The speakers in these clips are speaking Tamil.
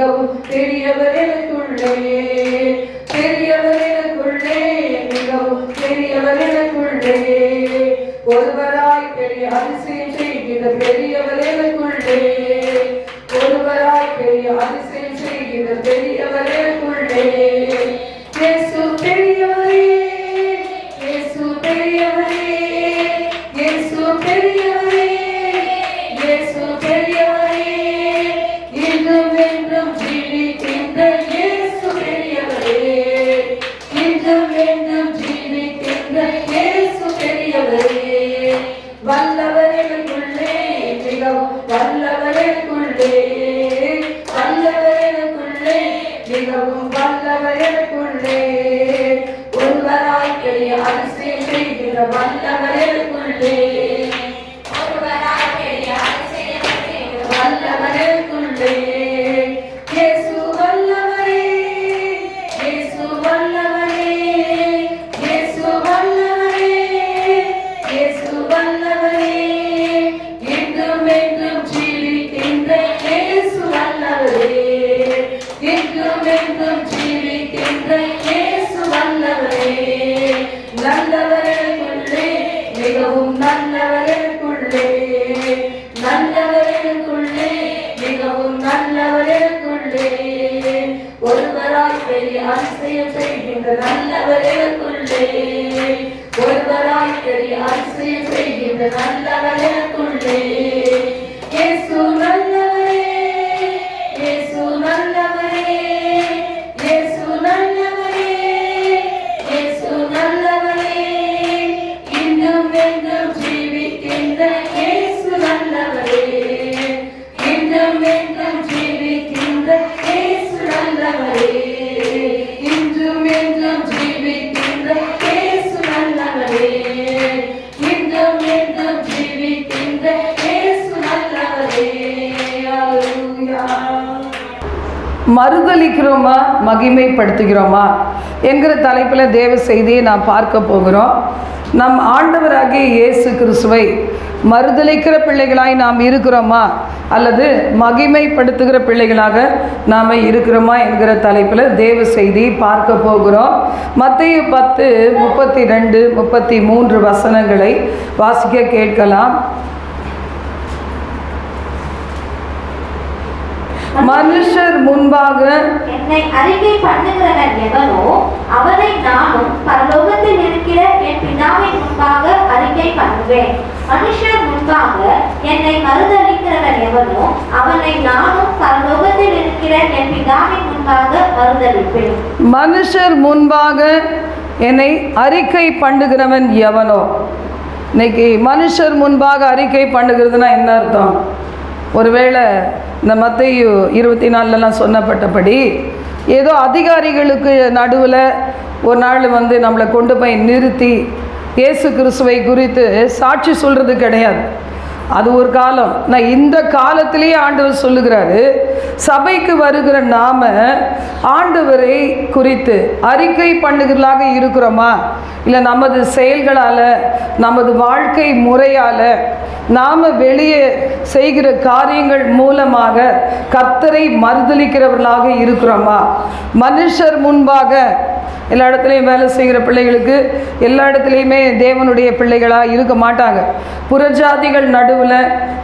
மிகவும் பெரியவர் எனக்குள்ளே, பெரியவர் எனக்குள்ளே, மிகவும் பெரியவர் எனக்குள்ளே. ஒருவராய் பெரிய அதிசயம் செய்கிற பெரியவர் எனக்குள்ளே, ஒருவராய் பெரிய அதிசயம் செய்கிற பெரியவர் எனக்குள்ளே. இயேசு பெரியவரே, இயேசு பெரியவரே, இயேசு பெரியவரே, இயேசு பெரியவரே. இன்றும் என்றும் ஜீவிக்கின்ற இயேசு பெரியவரே, இன்றும் என்றும் ஜீவிக்கின்ற இயேசு பெரியவரே. வல்லவர் எனக்குள்ளே, மிகவும் வல்லவர் எனக்குள்ளே, வல்லவர் எனக்குள்ளே, மிகவும் வல்லவர் எனக்குள்ளே. ஒருவராய் பெரிய அதிசயம் செய்கிற வல்லவர் எனக்குள்ளே, ஒருவராய் பெரிய அதிசயம் செய்கிற வல்லவர் எனக்குள்ளே. இயேசு வல்லவரே, இயேசு வல்லவரே, இயேசு வல்லவரே, இயேசு வல்லவரே. இன்றும் என்றும் ஜீவிக்கின்ற இயேசு வல்லவரே, இன்றும் என்றும் ஜீவிக்கின்ற இயேசு வல்லவரே. நல்லவர் எனக்குள்ளே, மிகவும் நல்லவர் எனக்குள்ளே, நல்லவர் எனக்குள்ளே, மிகவும் நல்லவர் எனக்குள்ளே. ஒருவராய் பெரிய அதிசயம் செய்கின்ற நல்லவர் எனக்குள்ளே, ஒருவராய் பெரிய அதிசயம் செய்கின்ற நல்லவர் எனக்குள்ளே. இயேசு நல்லவரே, இயேசு நல்லவரே, இயேசு நல்லவரே, இயேசு நல்லவரே. இன்றும் என்றும் ஜீவிக்கின்ற இயேசு நல்லவரே, இன்றும் என்றும் ஜீவிக்கின்ற இயேசு நல்லவரே, இன்றும் என்றும் ஜீவிக்கின்ற இயேசு நல்லவரே, இன்றும் என்றும் ஜீவிக்கின்ற இயேசு நல்லவரே. அல்லேலூயா. மறுதலிக்கிறோமா மகிமைப்படுத்துகிறோமா என்கிற தலைப்பில் தேவ செய்தியை நாம் பார்க்க போகிறோம். நம் ஆண்டவராகிய இயேசு கிறிஸ்துவை மறுதலிக்கிற பிள்ளைகளாய் நாம் இருக்கிறோமா அல்லது மகிமைப்படுத்துகிற பிள்ளைகளாக நாம் இருக்கிறோமா என்கிற தலைப்பில் தேவ செய்தி பார்க்க போகிறோம். மத்தேயு 10:32, 33 வசனங்களை வாசிக்க கேட்கலாம். மனுஷர் முன்பாக என்னை அறிக்கை பண்ணுகிறவன் எவனோ அவனை நானும் பரலோகத்தில் இருக்கிற என் பிதாவின் முன்பாக அறிக்கை பண்ணுவேன். மனுஷர் முன்பாக என்னை மறுதலிக்கிறவன் எவனோ அவனை நானும் பரலோகத்தில் இருக்கிற என் பிதாவின் முன்பாக மறுதலிப்பேன். மனுஷர் முன்பாக என்னை அறிக்கை பண்ணுகிறவன் எவனோ. இன்னைக்கு மனுஷர் முன்பாக அறிக்கை பண்ணுகிறதுனா என்ன அர்த்தம்? ஒருவேளை இந்த மத்தேயு 24 சொன்னப்பட்டபடி ஏதோ அதிகாரிகளுக்கு நடுவில் ஒரு நாள் நம்மளை கொண்டு போய் நிறுத்தி இயேசு கிறிஸ்துவை குறித்து சாட்சி சொல்கிறது கிடையாது. அது ஒரு காலம். நான் இந்த காலத்திலேயே ஆண்டவர் சொல்லுகிறாரு, சபைக்கு வருகிற நாம ஆண்டவரை குறித்து அறிக்கை பண்ணுகிறதாக இருக்கிறோமா, இல்லை நமது செயல்களால் நமது வாழ்க்கை முறையால் நாம் வெளியே செய்கிற காரியங்கள் மூலமாக கர்த்தரை மறுதலிக்கிறவர்களாக இருக்கிறோமா? மனுஷர் முன்பாக எல்லா இடத்துலையும் வேலை செய்கிற பிள்ளைகளுக்கு எல்லா இடத்துலையுமே தேவனுடைய பிள்ளைகளாக இருக்க மாட்டாங்க. புறஜாதிகள் நடுவில்,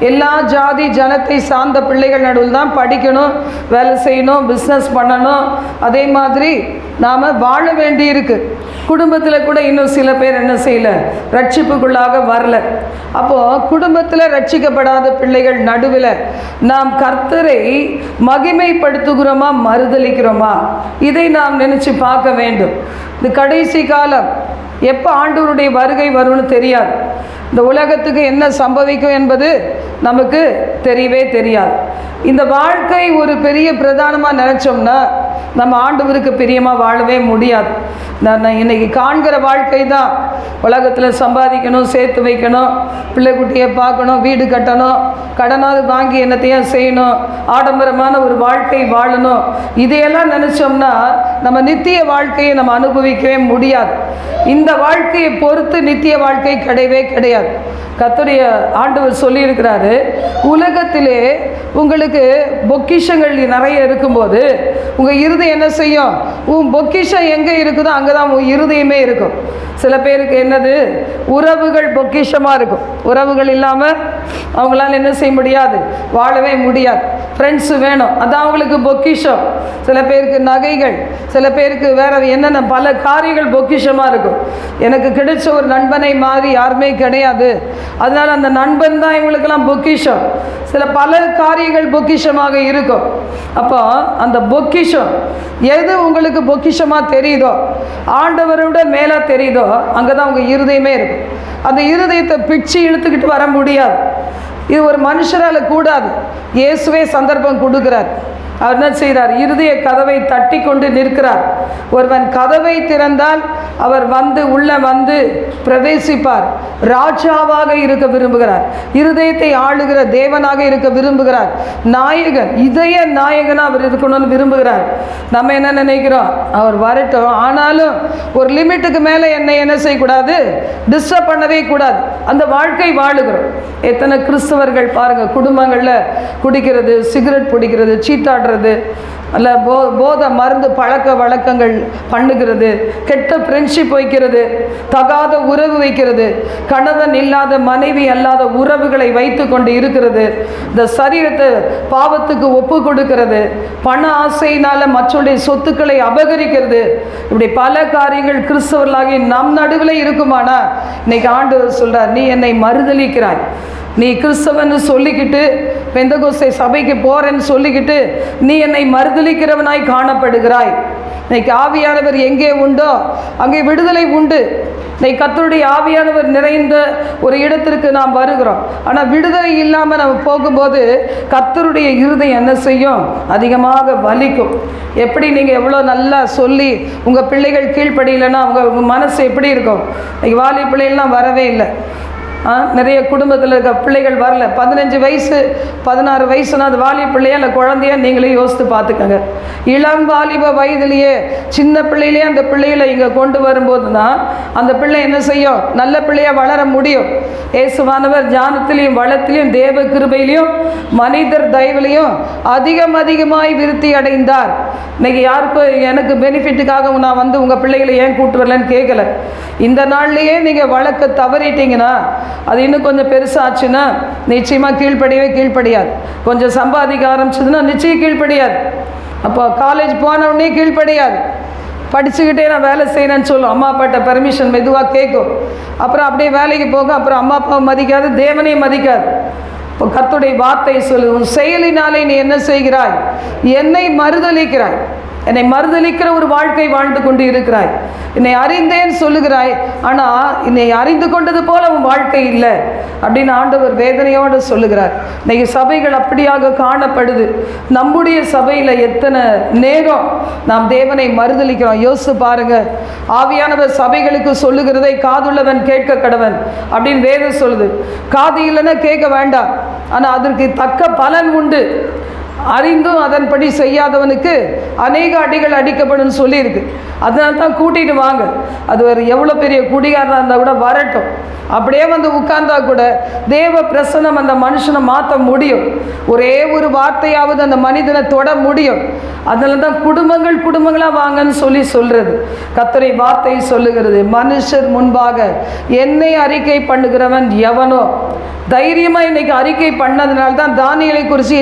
எல்லா ஜாதி ஜனத்தை சார்ந்த பிள்ளைகள் நடுவில் தான் படிக்கணும், வேலை செய்யணும், பிஸ்னஸ் பண்ணணும். அதே மாதிரி நாம் வாழ வேண்டி இருக்கு. குடும்பத்தில் கூட இன்னும் சில பேர் என்ன செய்யலை, ரட்சிப்புக்குள்ளாக வரல. அப்போது குடும்பத்தில் ரட்சிக்கப்படாத பிள்ளைகள் நடுவில் நாம் கர்த்தரை மகிமைப்படுத்துகிறோமா மறுதலிக்கிறோமா, இதை நாம் நினச்சி பார்க்க வேண்டும். இந்த கடைசி காலம் எப்போ ஆண்டவருடைய வருகை வரும்னு தெரியாது. இந்த உலகத்துக்கு என்ன சம்பவிக்கும் என்பது நமக்கு தெரியவே தெரியாது. இந்த வாழ்க்கை ஒரு பெரிய பிரதானமாக நினச்சோம்னா நம்ம ஆண்டவருக்கு பிரியமாக வாழவே முடியாது. நான் இன்றைக்கி காண்கிற வாழ்க்கை தான் உலகத்தில் சம்பாதிக்கணும், சேர்த்து வைக்கணும், பிள்ளை குட்டியை பார்க்கணும், வீடு கட்டணும், கடனாவது வாங்கி என்னத்தையும் செய்யணும், ஆடம்பரமான ஒரு வாழ்க்கை வாழணும். இதையெல்லாம் நினச்சோம்னா நம்ம நித்திய வாழ்க்கையை நம்ம அனுபவிக்கவே முடியாது. இந்த வாழ்க்கையை பொறுத்து நித்திய வாழ்க்கை கிடையவே கிடையாது. கர்த்தருடைய ஆண்டவர் சொல்லியிருக்கிறாரு, உலகத்திலே உங்களுக்கு பொக்கிஷங்கள் நிறைய இருக்கும்போது உங்கள் இருதயம் என்ன செய்யும்? உன் பொக்கிஷம் எங்கே இருக்குதோ அங்கே தான் உன் இருதயமே இருக்கும். சில பேருக்கு என்னது, உறவுகள் பொக்கிஷமாக இருக்கும். உறவுகள் இல்லாமல் அவங்களால என்ன செய்ய முடியாது, வாழவே முடியாது. ஃப்ரெண்ட்ஸு வேணும், அதான் அவங்களுக்கு பொக்கிஷம். சில பேருக்கு நகைகள், சில பேருக்கு வேறு என்னென்ன பல காரியங்கள் பொக்கிஷமாக இருக்கும். எனக்கு கிடைச்ச ஒரு நண்பனை மாதிரி யாருமே கிடையாது, அதனால் அந்த நண்பன் தான் இவங்களுக்கெல்லாம் பொக்கிஷம். பல காரியங்கள் பொக்கிஷமாக இருக்கும். அப்போ அந்த பொக்கிஷம் எது உங்களுக்கு பொக்கிஷமாக தெரியுதோ, ஆண்டவரோட மேலே தெரியுதோ, அங்கே தான் உங்கள் இருதயமே இருக்கும். அந்த இருதயத்தை பிச்சு இழுத்துக்கிட்டு வர முடியாது. இது ஒரு மனுஷரால் கூடாது. இயேசுவே சந்தர்ப்பம் கொடுக்குறார். அவர் என்ன செய்கிறார்? இருதய கதவை தட்டி கொண்டு நிற்கிறார். ஒருவன் கதவை திறந்தால் அவர் உள்ளே வந்து பிரவேசிப்பார். ராஜாவாக இருக்க விரும்புகிறார். இருதயத்தை ஆளுகிற தேவனாக இருக்க விரும்புகிறார். நாயகன், இதய நாயகனாக அவர் இருக்கணும்னு விரும்புகிறார். நம்ம என்ன நினைக்கிறோம்? அவர் வரட்டும், ஆனாலும் ஒரு லிமிட்டுக்கு மேலே என்னை என்ன செய்யக்கூடாது, டிஸ்டர்ப் பண்ணவே கூடாது. அந்த வாழ்க்கை வாழுகிறோம். எத்தனை கிறிஸ்தவர்கள் பாருங்கள், குடும்பங்களில் குடிக்கிறது, சிகரெட் பிடிக்கிறது, சீட்டாடுறது, அல்ல போதை மருந்து பழக்க வழக்கங்கள் பண்ணுகிறது, கெட்ட ஃப்ரெண்ட்ஷிப் வைக்கிறது, தகாத உறவு வைக்கிறது, கணவன் இல்லாத மனைவி அல்லாத உறவுகளை வைத்து கொண்டு இருக்கிறது, இந்த சரீரத்தை பாவத்துக்கு ஒப்பு கொடுக்கிறது, பண ஆசையினால் மற்றவருடைய சொத்துக்களை அபகரிக்கிறது. இப்படி பல காரியங்கள் கிறிஸ்தவர்களாகி நம் நடுவில் இருக்குமானா, இன்னைக்கு ஆண்டவர் சொல்கிறார், நீ என்னை மறுதலிக்கிறாய். நீ கிறிஸ்தவன்னு சொல்லிக்கிட்டு, பெந்தகோஸ்தே சபைக்கு போகிறேன்னு சொல்லிக்கிட்டு நீ என்னை மறுதலிக்கிறவனாய் காணப்படுகிறாய். இன்னைக்கு ஆவியானவர் எங்கே உண்டோ அங்கே விடுதலை உண்டு. இன்னைக்கு கர்த்தருடைய ஆவியானவர் நிறைந்த ஒரு இடத்திற்கு நாம் வருகிறோம். ஆனால் விடுதலை இல்லாமல் நம்ம போகும்போது கர்த்தருடைய இருதயம் என்ன செய்யும்? அதிகமாக வலிக்கும். எப்படி நீங்கள் எவ்வளோ நல்லா சொல்லி உங்கள் பிள்ளைகள் கீழ்ப்படியில்லைன்னா உங்கள் மனசு எப்படி இருக்கும்? இன்னைக்கு வாலி பிள்ளைகள்லாம் வரவே இல்லை. நிறைய குடும்பத்தில் இருக்க பிள்ளைகள் வரல. 15 வயசு 16 வயசுனா அது வாலிப பிள்ளையா இல்லை குழந்தையா? நீங்களே யோசித்து பார்த்துக்கங்க. இளம் வாலிப வயதிலேயே சின்ன பிள்ளையிலேயே அந்த பிள்ளைகளை இங்கே கொண்டு வரும்போது தான் அந்த பிள்ளை என்ன செய்யும்? நல்ல பிள்ளையாக வளர முடியும். இயேசுவானவர் ஞானத்திலையும் வளத்திலையும் தேவ கிருபையிலையும் மனிதர் தயவுலையும் அதிகமாய் விருத்தி அடைந்தார். இன்னைக்கு யாருக்கும் எனக்கு பெனிஃபிட்டுக்காக நான் உங்கள் பிள்ளைகளை ஏன் கூட்டு வரலன்னு கேட்கல. இந்த நாள்லேயே நீங்கள் வளர்க்க தவறிட்டீங்கன்னா அது இன்னும் கொஞ்சம் பெருசாச்சுன்னா நிச்சயமாக கீழ்ப்படியாது. கொஞ்சம் சம்பாதிக்க ஆரம்பிச்சதுன்னா நிச்சயம் கீழ்ப்படியாது. அப்போ காலேஜ் போனவுடனே கீழ்ப்படியாது. படிச்சுக்கிட்டே நான் வேலை செய்கிறேன்னு சொல்லும். அம்மா அப்பாட்ட பெர்மிஷன் மெதுவாக கேட்கும். அப்புறம் அப்படியே வேலைக்கு போக அப்புறம் அம்மா அப்பாவை மதிக்காது, தேவனையும் மதிக்காது. இப்போ கர்த்தருடைய வார்த்தை சொல்லு, உன் செயலினாலே நீ என்ன செய்கிறாய்? என்னை மறுதலிக்கிறாய். என்னை மறுதலிக்கிற ஒரு வாழ்க்கை வாழ்ந்து கொண்டு இருக்கிறாய். என்னை அறிந்தேன்னு சொல்லுகிறாய், ஆனால் என்னை அறிந்து கொண்டது போல உன் வாழ்க்கை இல்லை அப்படின்னு ஆண்டவர் வேதனையோடு சொல்லுகிறார். இன்னைக்கு சபைகள் அப்படியாக காணப்படுது. நம்முடைய சபையில் எத்தனை நேரம் நாம் தேவனை மறுதலிக்கிறோம் யோசித்து பாருங்க. ஆவியானவர் சபைகளுக்கு சொல்லுகிறதை காதுள்ளவன் கேட்க கடவன் அப்படின்னு வேதம் சொல்லுது. காது இல்லைன்னா கேட்க வேண்டாம், ஆனால் அதற்கு தக்க பலன் உண்டு. அறிந்தும் அதன்படி செய்யாதவனுக்கு அநேக அடிகள் அடிக்கப்படும் சொல்லியிருக்கு. அதனால தான் கூட்டிகிட்டு வாங்க. அது ஒரு எவ்வளோ பெரிய குடிகாரனாக இருந்தால் கூட வரட்டும், அப்படியே உட்கார்ந்தா கூட தேவ பிரசன்னம் அந்த மனுஷனை மாற்ற முடியும். ஒரே ஒரு வார்த்தையாவது அந்த மனிதனை தொட முடியும். அதனால தான் குடும்பங்களாக வாங்கன்னு சொல்கிறது. கர்த்தருடைய வார்த்தை சொல்லுகிறது, மனுஷர் முன்பாக என்னை அறிக்கை பண்ணுகிறவன் எவனோ. தைரியமாக இன்றைக்கி அறிக்கை பண்ணதுனால தான் தானியேலை குறித்து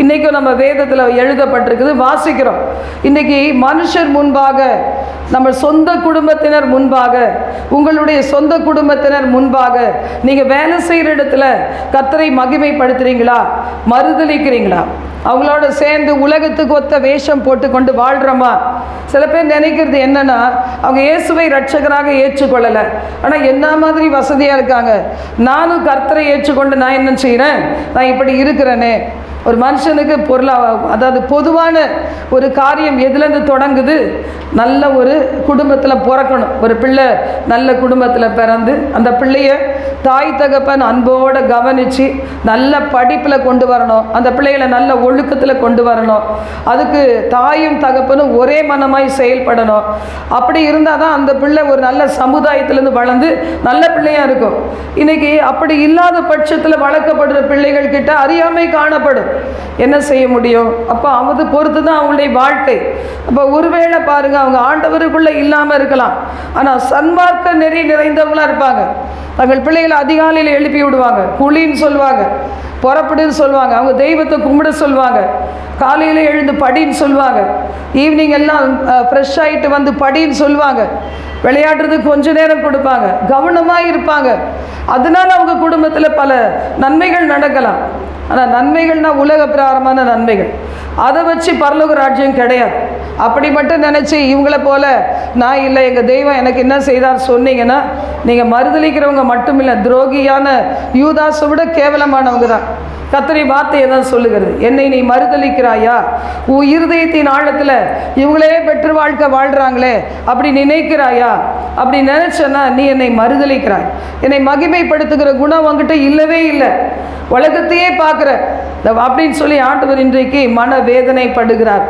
இன்றைக்கும் நம்ம வேதத்தில் எழுதப்பட்டிருக்குது, வாசிக்கிறோம். இன்றைக்கி மனுஷர் முன்பாக, நம்ம சொந்த குடும்பத்தினர் முன்பாக, உங்களுடைய சொந்த குடும்பத்தினர் முன்பாக நீங்கள் வேலை செய்கிற இடத்துல கர்த்தரை மகிமைப்படுத்துகிறீங்களா? மறுதலிக்கிறீங்களா? அவங்களோட சேர்ந்து உலகத்துக்கு ஒத்த வேஷம் போட்டுக்கொண்டு வாழ்கிறோமா? சில பேர் நினைக்கிறது என்னென்னா, அவங்க இயேசுவை ரட்சகராக ஏற்றுக்கொள்ளலை, ஆனால் என்ன மாதிரி வசதியாக இருக்காங்க, நானும் கர்த்தரை ஏற்றுக்கொண்டு நான் என்ன செய்கிறேன், நான் இப்படி இருக்கிறேனே, ஒரு மனுஷனுக்கு அதாவது பொதுவான ஒரு காரியம் எதுலேருந்து தொடங்குது? நல்ல ஒரு குடும்பத்தில் பிறக்கணும். ஒரு பிள்ளை நல்ல குடும்பத்தில் பிறந்து அந்த பிள்ளைய தாய் தகப்பன் அன்போடு கவனித்து நல்ல படிப்பில் கொண்டு வரணும். அந்த பிள்ளைகளை நல்ல ஒழுக்கத்தில் கொண்டு வரணும். அதுக்கு தாயும் தகப்பனும் ஒரே மனமாய் செயல்படணும். அப்படி இருந்தால் தான் அந்த பிள்ளை ஒரு நல்ல சமுதாயத்திலேருந்து வளர்ந்து நல்ல பிள்ளையாக இருக்கும். இன்றைக்கி அப்படி இல்லாத பட்சத்தில் வளர்க்கப்படுற பிள்ளைகள் கிட்ட அறியாமை காணப்படும். என்ன செய்ய முடியும்? அப்போ அவங்க பொறுத்து தான் அவங்களுடைய வாழ்க்கை. அப்போ ஒருவேளை பாருங்கள், அவங்க ஆண்டவருக்குள்ளே இல்லாமல் இருக்கலாம், ஆனால் சன்மார்க்க நெறி நிறைந்தவங்களாக இருப்பாங்க. தங்கள் பிள்ளைகளை அதிகாலையில் எழுப்பி விடுவாங்க, குழின்னு சொல்லுவாங்க, புறப்படுன்னு சொல்லுவாங்க, அவங்க தெய்வத்தை கும்பிட சொல்லுவாங்க, காலையில் எழுந்து படின்னு சொல்லுவாங்க, ஈவினிங் எல்லாம் ஃப்ரெஷ் ஆகிட்டு வந்து படின்னு சொல்லுவாங்க, விளையாடுறதுக்கு கொஞ்ச நேரம் கொடுப்பாங்க, கவனமாக இருப்பாங்க. அதனால அவங்க குடும்பத்தில் பல நன்மைகள் நடக்கலாம். ஆனால் நன்மைகள்னால் உலக பிரகாரமான நன்மைகள், அதை வச்சு பரலோக ராஜ்யம் கிடையாது. அப்படி மட்டும் நினச்சி இவங்கள போல் நான் இல்லை, எங்கள் தெய்வம் எனக்கு என்ன செய்தார் சொன்னீங்கன்னா நீங்கள் மறுதளிக்கிறவங்க மட்டும் இல்லை, துரோகியான யூதாஸை விட கேவலமானவங்க தான். கர்த்தருடைய வார்த்தையை தான் சொல்லுகிறது. என்னை நீ மறுதளிக்கிறாயா? உன் இருதயத்தின் ஆழத்தில் இவங்களே பெற்று வாழ்க்கை வாழ்கிறாங்களே அப்படி நினைக்கிறாயா? அப்படி நினச்சேன்னா நீ என்னை மறுதளிக்கிறாய். என்னை மகிமைப்படுத்துகிற குணம் உங்ககிட்ட இல்லவே இல்லை, உலகத்தையே பார்க்குற அப்படின்னு சொல்லி ஆண்டவர் இன்றைக்கு மன வேதனைப்படுகிறார்.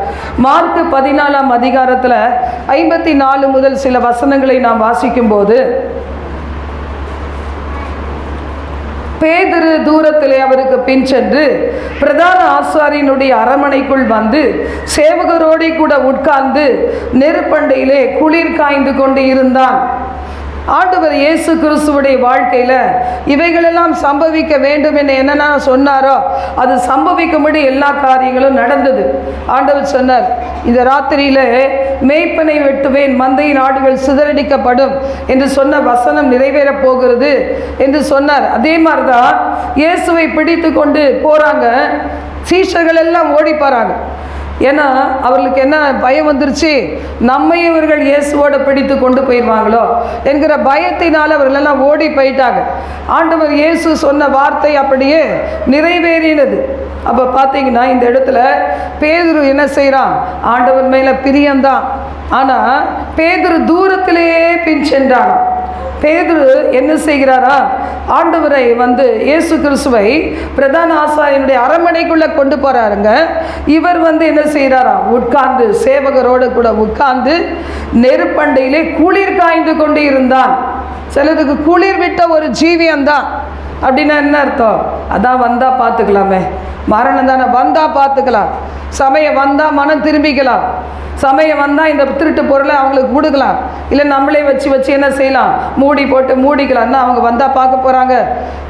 மார்க்கு 14ஆம் அதிகாரத்தில் 54 முதல் சில வசனங்களை நாம் வாசிக்கும்போது, பேதுரு தூரத்திலே அவருக்கு பின் சென்று பிரதான ஆசாரியனுடைய அரமனைக்குள் வந்து சேவகரோடு கூட உட்கார்ந்து நெருப்பண்டையிலே குளிர் காய்ந்து கொண்டு இருந்தான். ஆண்டவர் இயேசு கிறிஸ்துவுடைய வாழ்க்கையில் இவைகளெல்லாம் சம்பவிக்க வேண்டும் என்று என்னென்ன சொன்னாரோ அது சம்பவிக்கும்படி எல்லா காரியங்களும் நடந்தது. ஆண்டவர் சொன்னார், இந்த ராத்திரியில் மேய்ப்பனை வெட்டுவேன், மந்தையின் ஆடுகள் சிதறடிக்கப்படும் என்று சொன்ன வசனம் நிறைவேறப் போகிறது என்று சொன்னார். அதே மாதிரி தான் இயேசுவை பிடித்து கொண்டு போகிறாங்க, சீஷர்கள் எல்லாம் ஓடி போகிறாங்க. ஏன்னா அவர்களுக்கு என்ன பயம் வந்துருச்சு, நம்மை இவர்கள் இயேசுவோட பிடித்து கொண்டு போயிடுவாங்களோ என்கிற பயத்தினால் அவர்களெல்லாம் ஓடி போயிட்டாங்க. ஆண்டவர் இயேசு சொன்ன வார்த்தை அப்படியே நிறைவேறினது. அப்போ பார்த்தீங்கன்னா இந்த இடத்துல பேதுரு என்ன செய்கிறான்? ஆண்டவர் மேலே பிரியம்தான், ஆனால் பேதுரு தூரத்திலேயே பின் சென்றான். பேதுரு என்ன செய்கிறாரா? ஆண்டவரை வந்து இயேசு கிறிஸ்துவை பிரதான ஆசாரியனுடைய அரமனைக்குள்ளே கொண்டு போகிறாருங்க. இவர் வந்து என்ன செய்கிறாரா? உட்கார்ந்து சேவகரோடு கூட உட்கார்ந்து நெருப்பண்டையிலே குளிர் காய்ந்து கொண்டு இருந்தான். சிலருக்கு குளிர் விட்ட ஒரு ஜீவியம்தான். அப்படின்னா என்ன அர்த்தம்? அதான் வந்தால் பார்த்துக்கலாமே, மரணம் தானே, வந்தால் பார்த்துக்கலாம், சமயம் வந்தால் மனம் திரும்பிக்கலாம், சமயம் வந்தால் இந்த திருட்டு பொருளை அவங்களுக்கு கொடுக்கலாம், இல்லை நம்மளே வச்சு என்ன செய்யலாம், மூடி போட்டு மூடிக்கலாம்னா அவங்க வந்தால் பார்க்க போகிறாங்க.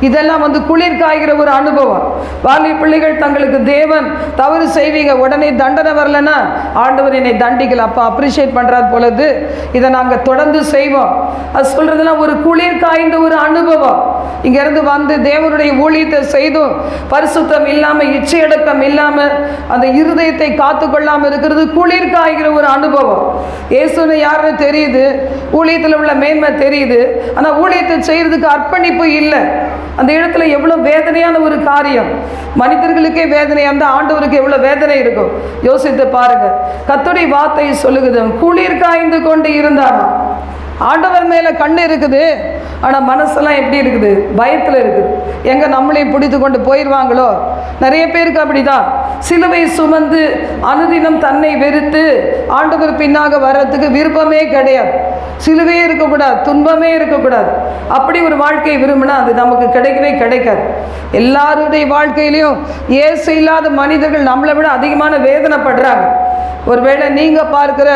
இதெல்லாம் வந்து குளிர் காய்கிற ஒரு அனுபவம். வாலி பிள்ளைகள் தங்களுக்கு தேவன் தவறு செய்வீங்க, உடனே தண்டனை வரலன்னா ஆண்டவர் என்னை தண்டிக்கல, அப்போ அப்ரிஷியேட் பண்ணுறாது பொழுது இதை நாங்கள் தொடர்ந்து செய்வோம். அது சொல்கிறதுலாம் ஒரு குளிர் காய்ந்த ஒரு அனுபவம். இங்கேருந்து வந்து தேவனுடைய ஊழியத்தை செய்தும் பரிசுத்தம் இல்லாமல் இச்சையடக்கம் இல்லாமல் அந்த இருதயத்தை காத்து கொள்ளாமல் இருக்கிறது குளிர் காய்கிற ஒரு அனுபவம். இயேசுன்னு யாருன்னு தெரியுது, ஊழியத்தில் உள்ள மேன்மை தெரியுது, ஆனால் ஊழியத்தை செய்கிறதுக்கு அர்ப்பணிப்பு இல்லை. அந்த இடத்துல எவ்வளோ வேதனையான ஒரு காரியம். மனிதர்களுக்கே வேதனை, அந்த ஆண்டவருக்கு எவ்வளோ வேதனை இருக்கும் யோசித்து பாருங்க. கர்த்தருடைய வார்த்தை சொல்லுகிறது, குளிர் காய்ந்து கொண்டு இருந்தாராம். ஆண்டவர் மேலே கண்ணு இருக்குது, ஆனால் மனசெல்லாம் எப்படி இருக்குது? பயத்தில் இருக்குது. எங்கே நம்மளையும் பிடித்து கொண்டு போயிடுவாங்களோ. நிறைய பேருக்கு அப்படி தான். சிலுவை சுமந்து அனுதினம் தன்னை வெறுத்து ஆண்டவர் பின்னாக வர்றதுக்கு விருப்பமே கிடையாது. சிலுவையே இருக்கக்கூடாது, துன்பமே இருக்கக்கூடாது. அப்படி ஒரு வாழ்க்கையை விரும்பினா அது நமக்கு கிடைக்கவே கிடைக்காது. எல்லாருடைய வாழ்க்கையிலையும் இயேசு இல்லாத மனிதர்கள் நம்மளை விட அதிகமான வேதனைப்படுறாங்க. ஒருவேளை நீங்கள் பார்க்குற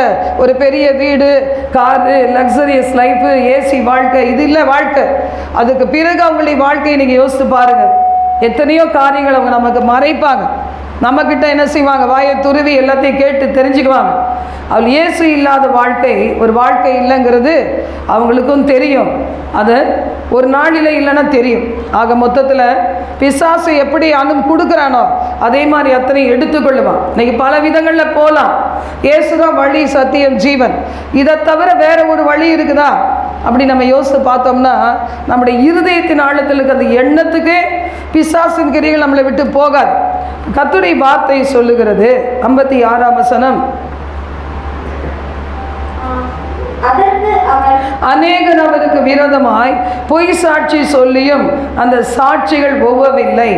ஒரு பெரிய வீடு, காரு, லக்ஸரியஸ் லைஃபு, ஏசி வாழ்க்கை, இது இல்லை வாழ்க்கை. அதுக்கு பிறகு அவங்களுடைய வாழ்க்கையை நீங்கள் யோசித்து பாருங்கள். எத்தனையோ காரியங்கள் அவங்க நமக்கு மறைப்பாங்க. நம்மக்கிட்ட என்ன செய்வாங்க? வாயை துருவி எல்லாத்தையும் கேட்டு தெரிஞ்சுக்குவாங்க. அவள் இயேசு இல்லாத வாழ்க்கை ஒரு வாழ்க்கை இல்லைங்கிறது அவங்களுக்கும் தெரியும். அது ஒரு நாளில் இல்லைன்னா தெரியும். ஆக மொத்தத்தில் பிசாசு எப்படி கொடுக்குறானோ அதே மாதிரி அத்தனையும் எடுத்துக்கொள்ளுவான். இன்னைக்கு பல விதங்களில் போகலாம். இயேசுதான் வழி, சத்தியம், ஜீவன். இதை தவிர வேற ஒரு வழி இருக்குதா? அப்படி நம்ம யோசித்து பார்த்தோம்னா நம்முடைய இருதயத்தின் ஆழத்தில் இருக்க அந்த எண்ணத்துக்கே பிசாசின் கிரியைகள் நம்மளை விட்டு போகாது. கர்த்தருடைய வார்த்தை சொல்லுகிறது 56ஆம் வசனம், அதற்கு அவர், அநேகர் அவருக்கு விரோதமாய் பொய் சாட்சி சொல்லியும் அந்த சாட்சிகள் ஒவ்வவில்லை.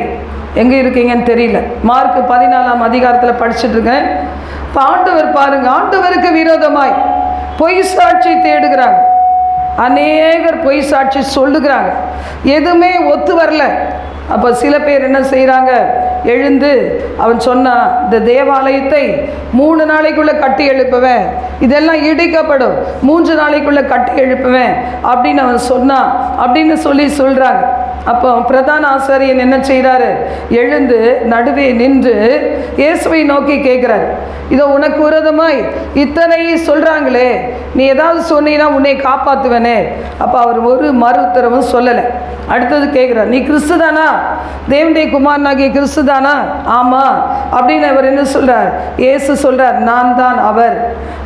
எங்கே இருக்கீங்கன்னு தெரியல. மார்க் 14ஆம் அதிகாரத்தில் படிச்சுட்டு இருக்கேன். இப்போ ஆண்டவர் பாருங்க, ஆண்டவருக்கு விரோதமாய் பொய் சாட்சி தேடுகிறாங்க. அநேகர் பொய் சாட்சி சொல்லுகிறாங்க, எதுவுமே ஒத்து வரல. அப்போ சில பேர் என்ன செய்கிறாங்க, எழுந்து அவன் சொன்னான், இந்த தேவாலயத்தை 3 நாளைக்குள்ளே கட்டி எழுப்புவேன், இதெல்லாம் இடிக்கப்படும், 3 நாளைக்குள்ளே கட்டி எழுப்புவேன் அப்படின்னு அவன் சொன்னான் அப்படின்னு சொல்கிறாங்க. அப்போ பிரதான ஆசாரியன் என்ன செய்கிறாரு, எழுந்து நடுவே நின்று இயேசுவை நோக்கி கேட்குறாரு, இதோ உனக்கு விரோதமாய் இத்தனை சொல்கிறாங்களே, நீ ஏதாவது சொன்னீங்கன்னா உன்னை காப்பாற்றுவேனே. அப்போ அவர் ஒரு மறு உத்தரவும் சொல்லலை. அடுத்தது கேட்குறார், நீ கிறிஸ்து தானா, தேவனுடைய குமாரனாகிய கிறிஸ்து தானா? ஆமாம் அப்படின்னு அவர் என்ன சொல்கிறார், இயேசு சொல்கிறார், நான் தான் அவர்.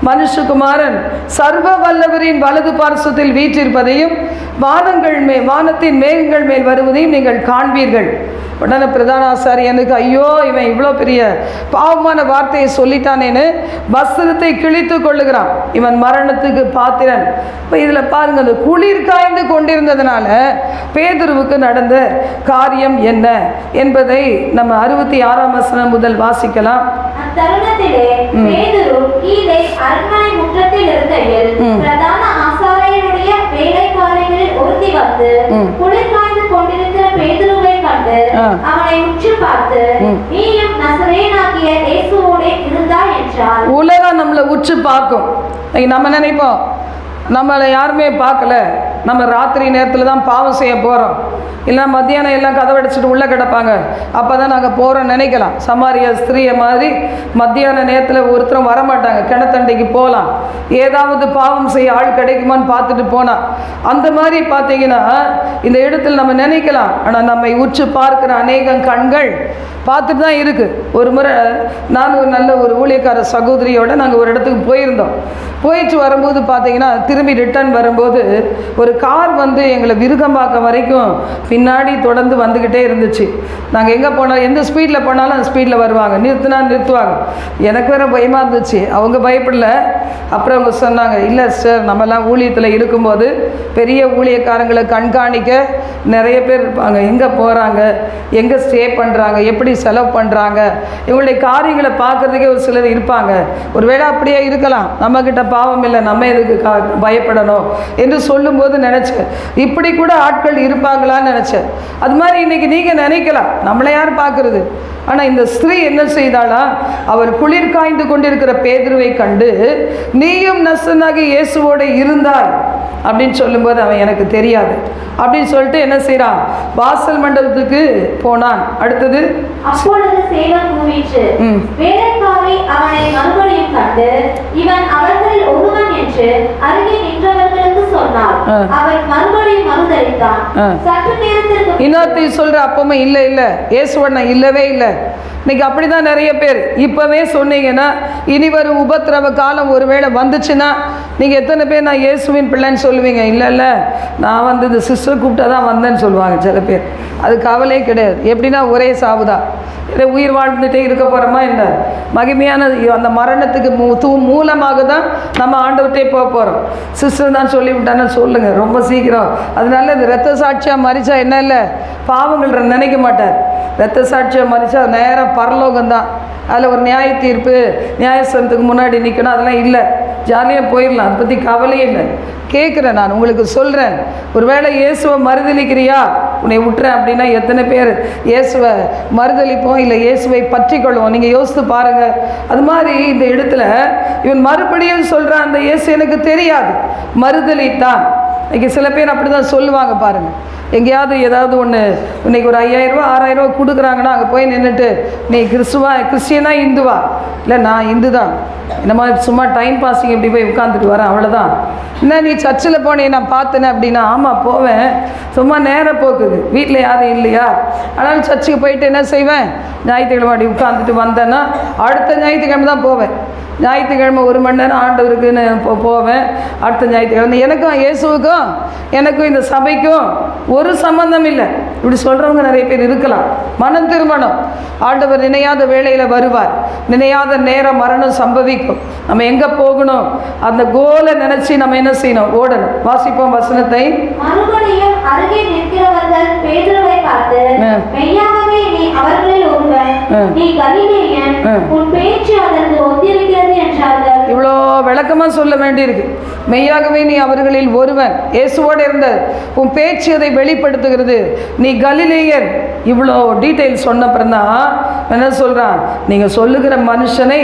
மனுஷகுமாரன் சர்வ வல்லவரின் வலது பார்சத்தில் வீற்றிருப்பதையும் வானத்தின் மேகங்கள் மேல் வருவதையும் நீங்கள் காண்பீர்கள். உடனே பிரதான ஆசாரியனுக்கு ஐயோ, இவன் இவ்வளோ பெரிய பாவமான வார்த்தையை சொல்லிட்டானேன்னு வஸ்திரத்தை கிழித்து கொள்ளுகிறான். இவன் மரணத்துக்கு பாத்திரன். இப்போ இதில் பாருங்க, அந்த குளிர் காய்ந்து கொண்டிருந்ததுனால பேதுருவுக்கு நடந்த காரியம் என்ன என்பதை நம்ம 66ஆம் வசனம் முதல் வாசிக்கலாம். அத்தருணத்திலே பேதுரு கீழே அரண்மனை முற்றத்தில் இருக்கையில் பிரதான ஆசாரியனுடைய வேலைக்காரர்களில் ஒருத்தி வந்து குளிர் காய்ந்து கொண்டிருக்கிற பேதுருவை கண்டு அவனை உற்று பார்த்து, நீயும் நசரேயனாகிய இயேசுவோடே இருந்தாய் என்றார். உலகம் நம்மளை உற்று பார்க்கும். நம்ம நினைப்போம் நம்மளை யாருமே பார்க்கல, நம்ம ராத்திரி நேரத்தில் தான் பாவம் செய்ய போகிறோம், இல்லை மத்தியானம் எல்லாம் கதவடிச்சிட்டு உள்ளே கிடப்பாங்க, அப்போ தான் நாங்கள் போகிறோன்னு நினைக்கலாம். சமாரிய ஸ்திரீயை மாதிரி மத்தியான நேரத்தில் ஒருத்தரும் வரமாட்டாங்க, கிணத்தண்டைக்கு போகலாம், ஏதாவது பாவம் செய்ய ஆள் கிடைக்குமான்னு பார்த்துட்டு போனால். அந்த மாதிரி பார்த்தீங்கன்னா இந்த இடத்துல நம்ம நினைக்கலாம். ஆனால் நம்மை உற்று பார்க்குற அநேகம் கண்கள் பார்த்துட்டு தான் இருக்குது. ஒரு முறை நான் ஒரு நல்ல ஒரு ஊழியக்கார சகோதரியோடு நாங்கள் ஒரு இடத்துக்கு போயிருந்தோம். போயிட்டு வரும்போது பார்த்தீங்கன்னா திரும்பி ரிட்டர்ன் வரும்போது ஒரு கார் வந்து எங்களை விருகம்பாக்கம் வரைக்கும் பின்னாடி தொடர்ந்து வந்துக்கிட்டே இருந்துச்சு. நாங்கள் எங்கே போனாலும் எந்த ஸ்பீடில் போனாலும் அந்த ஸ்பீடில் வருவாங்க, நிறுத்துவாங்க. எனக்கு வேறு பயமாக இருந்துச்சு, அவங்க பயப்படல. அப்புறம் அவங்க சொன்னாங்க, இல்லை சார், நம்மலாம் ஊழியத்தில் இருக்கும்போது பெரிய ஊழியக்காரங்களை கண்காணிக்க நிறைய பேர் இருப்பாங்க, எங்கே போகிறாங்க, எங்கே ஸ்டே பண்ணுறாங்க, எப்படி செலவு பண்ணுறாங்க, இவங்களுடைய காரியங்களை பார்க்குறதுக்கே ஒரு சிலர் இருப்பாங்க. ஒருவேளை அப்படியே இருக்கலாம், நம்மக்கிட்ட பாவம் இல்லை, நம்ம எதுக்கு பயப்படணும் என்று சொல்லும்போது நினச்சேன், இப்படி கூட ஆட்கள் இருப்பாங்களான்னு நினச்சேன். அது மாதிரி இன்றைக்கி நீங்கள் நினைக்கலாம், நம்மளை யார் பார்க்குறது. ஆனால் இந்த ஸ்திரீ என்ன செய்தாளா, அவர் குளிர் காய்ந்து கொண்டிருக்கிற பேதுருவை கண்டு, நீயும் நசரேயனாகிய இயேசுவோடு இருந்தாய் அப்படின்னு சொல்லும்போது அவன் எனக்கு தெரியாது அப்படின்னு சொல்லிட்டு என்ன செய்கிறான், வாசல் மண்டபத்துக்கு போனான். அடுத்தது, அப்பொழுது சேவல் கூவிற்று. வேலைக்காரி அவனை மறுபடியும் கண்டு, இவன் அவர்களில் ஒருவன் என்று அருகே நின்றவர்களுக்கு சொன்னார். அவன் மறுபடியும் மறுதலித்தான். சற்று நேரத்திற்கு இன்னொருத்தி சொல்ற, அப்பவுமே இல்லை இல்லை இயேசுவண்ணா இல்லவே இல்லை. இன்னைக்கு அப்படி தான் நிறைய பேர். இப்போவே சொன்னீங்கன்னா இனி வரும் உபத்திரவ காலம் ஒருவேளை வந்துச்சுன்னா நீங்கள் எத்தனை பேர் நான் இயேசுவின் பிள்ளைன்னு சொல்லுவீங்க? இல்லை இல்லை, நான் வந்து இந்த சிஸ்டர் கூப்பிட்டா தான் வந்தேன்னு சொல்லுவாங்க சில பேர். அது கவலையே கிடையாது. எப்படின்னா ஒரே சாவுதான், இல்லை உயிர் வாழ்ந்துகிட்டே இருக்க போகிறோமா என்ன? மகிமையான அந்த மரணத்துக்கு மூலமாக தான் நம்ம ஆண்டவர்கிட்டே போக போகிறோம். சிஸ்டர் தான் சொல்லிவிட்டான்னு சொல்லுங்கள் ரொம்ப சீக்கிரம். அதனால இந்த இரத்த சாட்சியாக மறிச்சா என்ன இல்லை, பாவங்கள் நினைக்க மாட்டார். இரத்த சாட்சியாக மறிச்சா நேராக பரலோகம்தான். அதில் ஒரு நியாய தீர்ப்பு, நியாயஸ்தானத்துக்கு முன்னாடி நிற்கணும், அதெல்லாம் இல்லை, ஜாலியாக போயிடலாம். அதை பற்றி கவலையே இல்லை. கேட்குறேன், நான் உங்களுக்கு சொல்கிறேன், ஒரு வேளை இயேசுவை மறுதலிக்கிறியா, உன்னை விட்டுறேன் அப்படின்னா எத்தனை பேர் இயேசுவை மறுதலிப்போம், இல்லை இயேசுவை பற்றி கொள்வோம்? நீங்கள் யோசித்து பாருங்கள். அது மாதிரி இந்த இடத்துல இவன் மறுபடியும் சொல்கிறான், அந்த இயேசு எனக்கு தெரியாது, மறுதலித்தான். இன்றைக்கி சில பேர் அப்படி தான் சொல்லுவாங்க பாருங்கள். எங்கேயாவது ஏதாவது ஒன்று இன்றைக்கி ஒரு 5000 ரூபா 6000 ரூபா கொடுக்குறாங்கன்னா அங்கே போய் நின்றுட்டு, நீ கிறிஸ்டியனா இந்துவா? இல்லை நான் இந்து தான், இந்த மாதிரி சும்மா டைம் பாஸிங் இப்படி போய் உட்காந்துட்டு வரேன், அவ்வளோதான். என்ன நீ சர்ச்சில் போனேன் நான் பார்த்தேனே அப்படின்னா, ஆமாம் போவேன், சும்மா நேரம் போக்குது, வீட்டில் யாரும் இல்லையா, ஆனாலும் சர்ச்சுக்கு போயிட்டு என்ன செய்வேன், ஞாயிற்றுக்கிழமை அப்படி உட்காந்துட்டு வந்தேன்னா அடுத்த ஞாயிற்றுக்கிழமை தான் போவேன். ஞாயிற்றுக்கிழமை 1 மணி நேரம் ஆண்டவருக்கு நான் போவேன். அடுத்த ஞாயிற்றுக்கிழமை எனக்கும் இயேசுவுக்கும் எனக்கும் இந்த சபைக்கும் ஒரு சம்பந்தம் இல்லை. இப்படி சொல்கிறவங்க நிறைய பேர் இருக்கலாம். மனம் திருமணம். ஆண்டவர் நினையாத வேளையில் வருவார். நினையாத நேரம் மரணம் சம்பவிக்கும். நம்ம எங்கே போகணும் அந்த கோலை நினச்சி நம்ம என்ன செய்யணும்? ஓடணும். வாசிப்போம் வசனத்தை. மறுபடியும் அருகே நிற்கிறவர்கள் பேதுருவை பார்த்து, மெய்யாகவே நீ அவர்களில் ஒருவன், நீ கலிலேயன், உன் பேச்சு அதற்கு ஒத்திருக்கிறது என்றார்கள். இவ்வளோ விளக்கமாக சொல்ல வேண்டியிருக்கு. மெய்யாகவே நீ அவர்களில் ஒருவன், இயேசுவோடு இருந்த உன் பேச்சு அதை வெளிப்படுத்துகிறது, நீ கலிலேயன். இவ்வளோ டீட்டெயில் சொன்னப்புறம் தான் என்ன சொல்கிறான்? நீங்கள் சொல்லுகிற மனுஷனை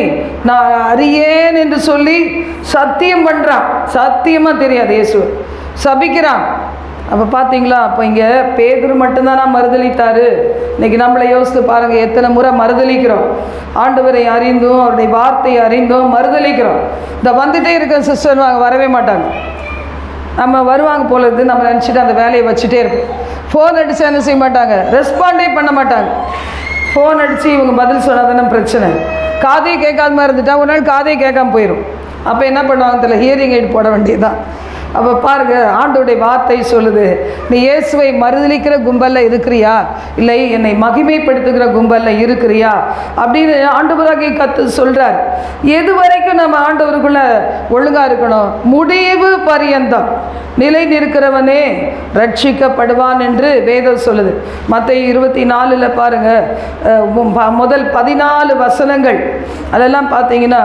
நான் அறியேன் என்று சொல்லி சத்தியம் பண்ணுறான். சத்தியமாக தெரியாது இயேசு, சபிக்கிறான். அப்போ பார்த்தீங்களா? அப்போ இங்கே பேதுரு மட்டும்தான் நான் மறுதளித்தார். இன்றைக்கி நம்மளை யோசித்து பாருங்கள், எத்தனை முறை மறுதளிக்கிறோம். ஆண்டவரை அறிந்தும் அவருடைய வார்த்தையை அறிந்தும் மறுதளிக்கிறோம். இந்த வந்துகிட்டே இருக்க சிஸ்டர் வரவே மாட்டாங்க. நம்ம வருவாங்க போல இருக்குது நம்ம நினச்சிட்டு அந்த வேலையை வச்சுட்டே இருப்போம். ஃபோன் அடித்து என்ன செய்ய மாட்டாங்க? ரெஸ்பாண்டே பண்ண மாட்டாங்க. ஃபோன் அடித்து இவங்க பதில் சொன்னால் தானே பிரச்சனை. காதையை கேட்காத மாதிரி இருந்துட்டா ஒரு நாள் காதையை கேட்காம போயிடும். அப்போ என்ன பண்ணுவாங்க தெரியல, ஹியரிங் எய்ட் போட வேண்டியதுதான். அப்போ பாருங்கள், ஆண்டவருடைய வார்த்தை சொல்லுது, நீ இயேசுவை மறுதலிக்கிற கும்பலில் இருக்கிறியா, இல்லை என்னை மகிமைப்படுத்துகிற கும்பலில் இருக்கிறியா அப்படின்னு ஆண்டவராக கற்று சொல்கிறார். எது வரைக்கும் நம்ம ஆண்டவருக்குள்ளே ஒழுங்காக இருக்கணும்? முடிவு பரியந்தம் நிலை நிற்கிறவனே ரட்சிக்கப்படுவான் என்று வேதம் சொல்லுது. மத்தேயு 24 பாருங்கள், முதல் 14 வசனங்கள் அதெல்லாம் பார்த்தீங்கன்னா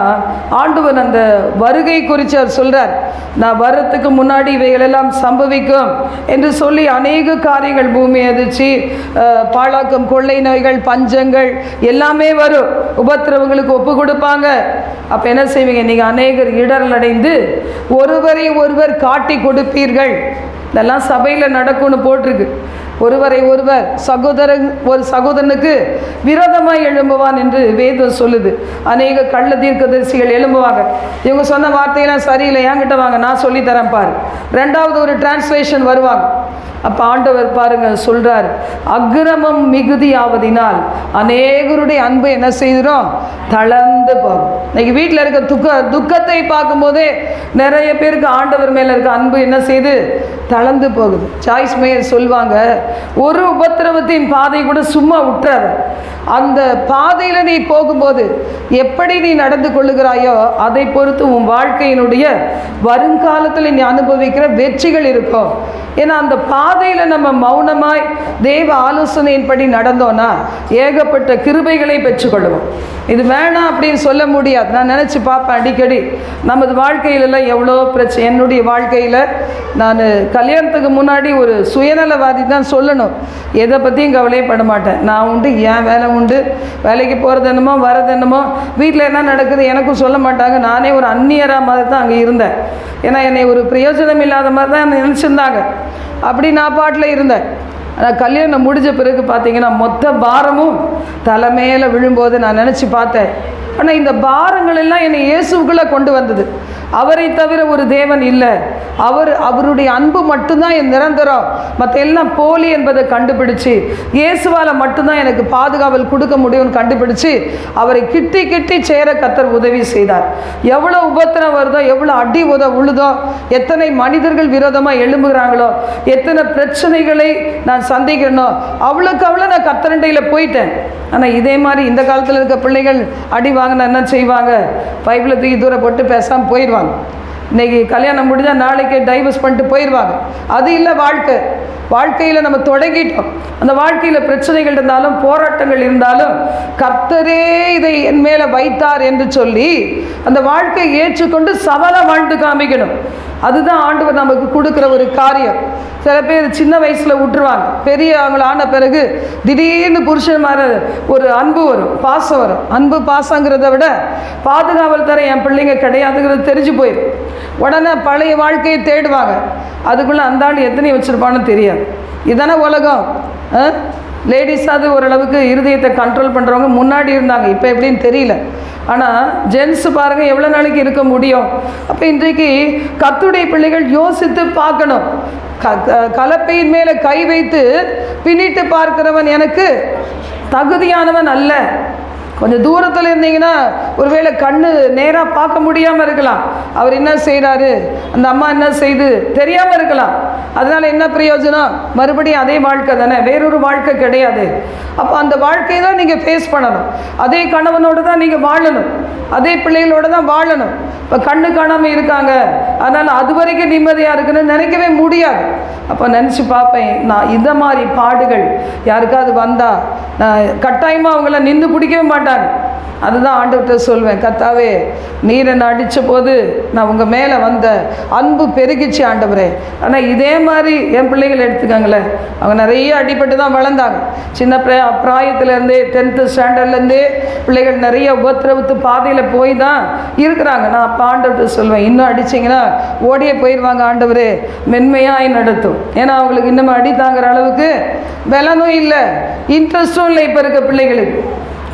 ஆண்டவர் அந்த வருகை குறித்து அவர் சொல்கிறார். நான் வர்றதுக்கு முன்னாடி இவைகளெல்லாம் சம்பவிக்கும் என்று சொல்லி அநேக காரியங்கள், பூமி அதிர்ச்சி, பாழாக்கம், கொள்ளை நோய்கள், பஞ்சங்கள் எல்லாமே வரும். உபத்திரவங்களுக்கு ஒப்பு கொடுப்பாங்க. அப்போ என்ன செய்வீங்க? நீங்கள் அநேகர் இடரல் அடைந்து ஒருவரை ஒருவர் காட்டி கொடுப்பீர்கள். இதெல்லாம் சபையில் நடக்கும்னு போட்டிருக்கு. ஒருவரை ஒருவர் ஒரு சகோதரனுக்கு விரோதமாய் எழும்புவான் என்று வேதம் சொல்லுது. அநேக கள்ள தீர்க்கதரிசிகள் எழும்புவாங்க. இவங்க சொன்ன வார்த்தையெல்லாம் சரியில்லை, என்கிட்ட வாங்க, நான் சொல்லித்தரேன் பாரு. ரெண்டாவது ஒரு டிரான்ஸ்லேஷன் வருவாங்க. அப்போ ஆண்டவர் பாருங்க சொல்கிறார், அக்கிரமம் மிகுதியாவதினால் அநேகருடைய அன்பு என்ன செய்கிறோம்? தளர்ந்து போகும். இன்னைக்கு வீட்டில் இருக்க துக்கத்தை பார்க்கும்போதே நிறைய பேருக்கு ஆண்டவர் மேலே இருக்க அன்பு என்ன செய்து தளர்ந்து போகுது. சாய்ஸ் மேயர் சொல்லுவாங்க, ஒரு உபத்திரவத்தின் பாதை கூட சும்மா விட்டுறாத. அந்த பாதையில் நீ போகும்போது எப்படி நீ நடந்து கொள்ளுகிறாயோ அதை பொறுத்து உன் வாழ்க்கையினுடைய வருங்காலத்தில் நீ அனுபவிக்கிற வெற்றிகள் இருக்கும். ஏன்னா அந்த பாதையில் நம்ம மௌனமாய் தேவ ஆலோசனையின்படி நடந்தோன்னா ஏகப்பட்ட கிருபைகளை பெற்றுக்கொள்வோம். இது வேணாம் அப்படின்னு சொல்ல முடியாது. நான் நினச்சி பார்ப்பேன் அடிக்கடி, நமது வாழ்க்கையிலலாம் எவ்வளோ பிரச்சனை. என்னுடைய வாழ்க்கையில் நான் கல்யாணத்துக்கு முன்னாடி ஒரு சுயநலவாதி தான் சொல்லணும். எதை பற்றியும் கவலையே பட மாட்டேன். நான் உண்டு, என் வேலை உண்டு, வேலைக்கு போகிறது என்னமோ வரது என்னமோ, வீட்டில் என்ன நடக்குது எனக்கும் சொல்ல மாட்டாங்க. நானே ஒரு அந்நியராக மாதிரி தான் அங்கே இருந்தேன். ஏன்னா என்னை ஒரு பிரயோஜனம் இல்லாத மாதிரி தான் நினச்சிருந்தாங்க. அப்படி நான் பாட்டில் இருந்தேன். ஆனால் கல்யாணம் முடிஞ்ச பிறகு பார்த்தீங்கன்னா மொத்த பாரமும் தலை மேலே விழும்போது நான் நினச்சி பார்த்தேன். ஆனால் இந்த பாரங்கள் எல்லாம் என்னை இயேசுக்குள்ளே கொண்டு வந்தது. அவரை தவிர ஒரு தேவன் இல்லை, அவருடைய அன்பு மட்டும்தான் என் நிரந்தரம், மற்ற எல்லாம் போலி என்பதை கண்டுபிடிச்சு இயேசுவால் மட்டும்தான் எனக்கு பாதுகாவல் கொடுக்க முடியும்னு கண்டுபிடிச்சு அவரை கிட்டி கிட்டி சேர கர்த்தர் உதவி செய்தார். எவ்வளோ உபத்திரம் வருதோ, எவ்வளோ அடி உழுதோ, எத்தனை மனிதர்கள் விரோதமாக எழும்புகிறாங்களோ, எத்தனை பிரச்சனைகளை நான் சந்திக்கிறனோ, அவ்வளோக்கு அவ்வளோ நான் கர்த்தரண்டையில் போயிட்டேன். ஆனால் இதே மாதிரி இந்த காலத்தில் இருக்க பிள்ளைகள் அடி வாங்கினா என்ன செய்வாங்க? பைபிளை தூக்கி தூர போட்டு பேசாமல் போயிடுவாங்க. இன்றைக்கி கல்யாணம் முடிஞ்சால் நாளைக்கே டைவர்ஸ் பண்ணிட்டு போயிடுவாங்க. அது இல்லை வாழ்க்கையில் நம்ம தொடங்கிட்டோம். அந்த வாழ்க்கையில் பிரச்சனைகள் இருந்தாலும் போராட்டங்கள் இருந்தாலும் கர்த்தரே இதை என் மேலே வைத்தார் என்று சொல்லி அந்த வாழ்க்கையை ஏற்றுக்கொண்டு சவாலாக வாழ்ந்து காமிக்கணும். அதுதான் ஆண்டவர் நமக்கு கொடுக்குற ஒரு காரியம். சில பேர் சின்ன வயசில் விட்டுருவாங்க, பெரிய அவங்கள ஆன பிறகு திடீர்னு புருஷன் மாதிரி ஒரு அன்பு வரும், பாசம் வரும். அன்பு பாசங்கிறத விட பாதுகாவல் தர என் பிள்ளைங்க கிடையாதுங்கிறது தெரிஞ்சு போயிடும். உடனே பழைய வாழ்க்கையை தேடுவாங்க. அதுக்குள்ளே அந்த ஆள் எத்தனை வச்சுருப்பான்னு தெரியாது. இதுதானே உலகம். லேடிஸாவது ஓரளவுக்கு இருதயத்தை கண்ட்ரோல் பண்ணுறவங்க முன்னாடி இருந்தாங்க, இப்போ எப்படின்னு தெரியல. ஆனால் ஜென்ஸு பாருங்கள் எவ்வளோ நாளைக்கு இருக்க முடியும். அப்போ இன்றைக்கு கர்த்தருடைய பிள்ளைகள் யோசித்து பார்க்கணும். கலப்பையின் மேலே கை வைத்து பின்னிட்டு பார்க்கிறவன் எனக்கு தகுதியானவன் அல்ல. கொஞ்சம் தூரத்தில் இருந்தீங்கன்னா ஒருவேளை கண்ணு நேராக பார்க்க முடியாமல் இருக்கலாம். அவர் என்ன செய்கிறாரு, அந்த அம்மா என்ன செய்து தெரியாமல் இருக்கலாம். அதனால் என்ன பிரயோஜனம்? மறுபடியும் அதே வாழ்க்கை தானே, வேறொரு வாழ்க்கை கிடையாது. அப்போ அந்த வாழ்க்கையை தான் நீங்கள் ஃபேஸ் பண்ணணும். அதே கணவனோடு தான் நீங்கள் வாழணும், அதே பிள்ளைகளோடு தான் வாழணும். இப்போ கண்ணு காணாமல் இருக்காங்க, அதனால் அது வரைக்கும் நிம்மதியாக இருக்குன்னு நினைக்கவே முடியாது. அப்போ நினச்சி பார்ப்பேன், நான் இந்த மாதிரி பாடுகள் யாருக்காவது வந்தால் நான் கட்டாயமாக அவங்கள நின்று பிடிக்கவே மாட்டாங்க. அதுதான் ஆண்டவர்கிட்ட சொல்வேன், கர்த்தாவே நீர் என்னை அடித்த போது நான் உங்கள் மேலே வந்த அன்பு பெருகிச்சு ஆண்டவரே. ஆனால் இதே மாதிரி என் பிள்ளைகள் எடுத்துக்காங்களேன், அவங்க நிறைய அடிபட்டு தான் வளர்ந்தாங்க. சின்ன பிராயத்துலேருந்தே 10th ஸ்டாண்டர்ட்லேருந்தே பிள்ளைகள் நிறைய உபத்திரவத்து பாதையில் போய் தான் இருக்கிறாங்க. நான் அப்போ ஆண்டவர்கிட்ட சொல்வேன், இன்னும் அடிச்சிங்கன்னா ஓடியே போயிடுவாங்க ஆண்டவரே, மென்மையாக நடத்தும். ஏன்னா அவங்களுக்கு இன்னமும் அடி தாங்குற அளவுக்கு பலனும் இல்லை, இன்ட்ரெஸ்ட்டும் இல்லை. இப்போ இருக்க பிள்ளைகளுக்கு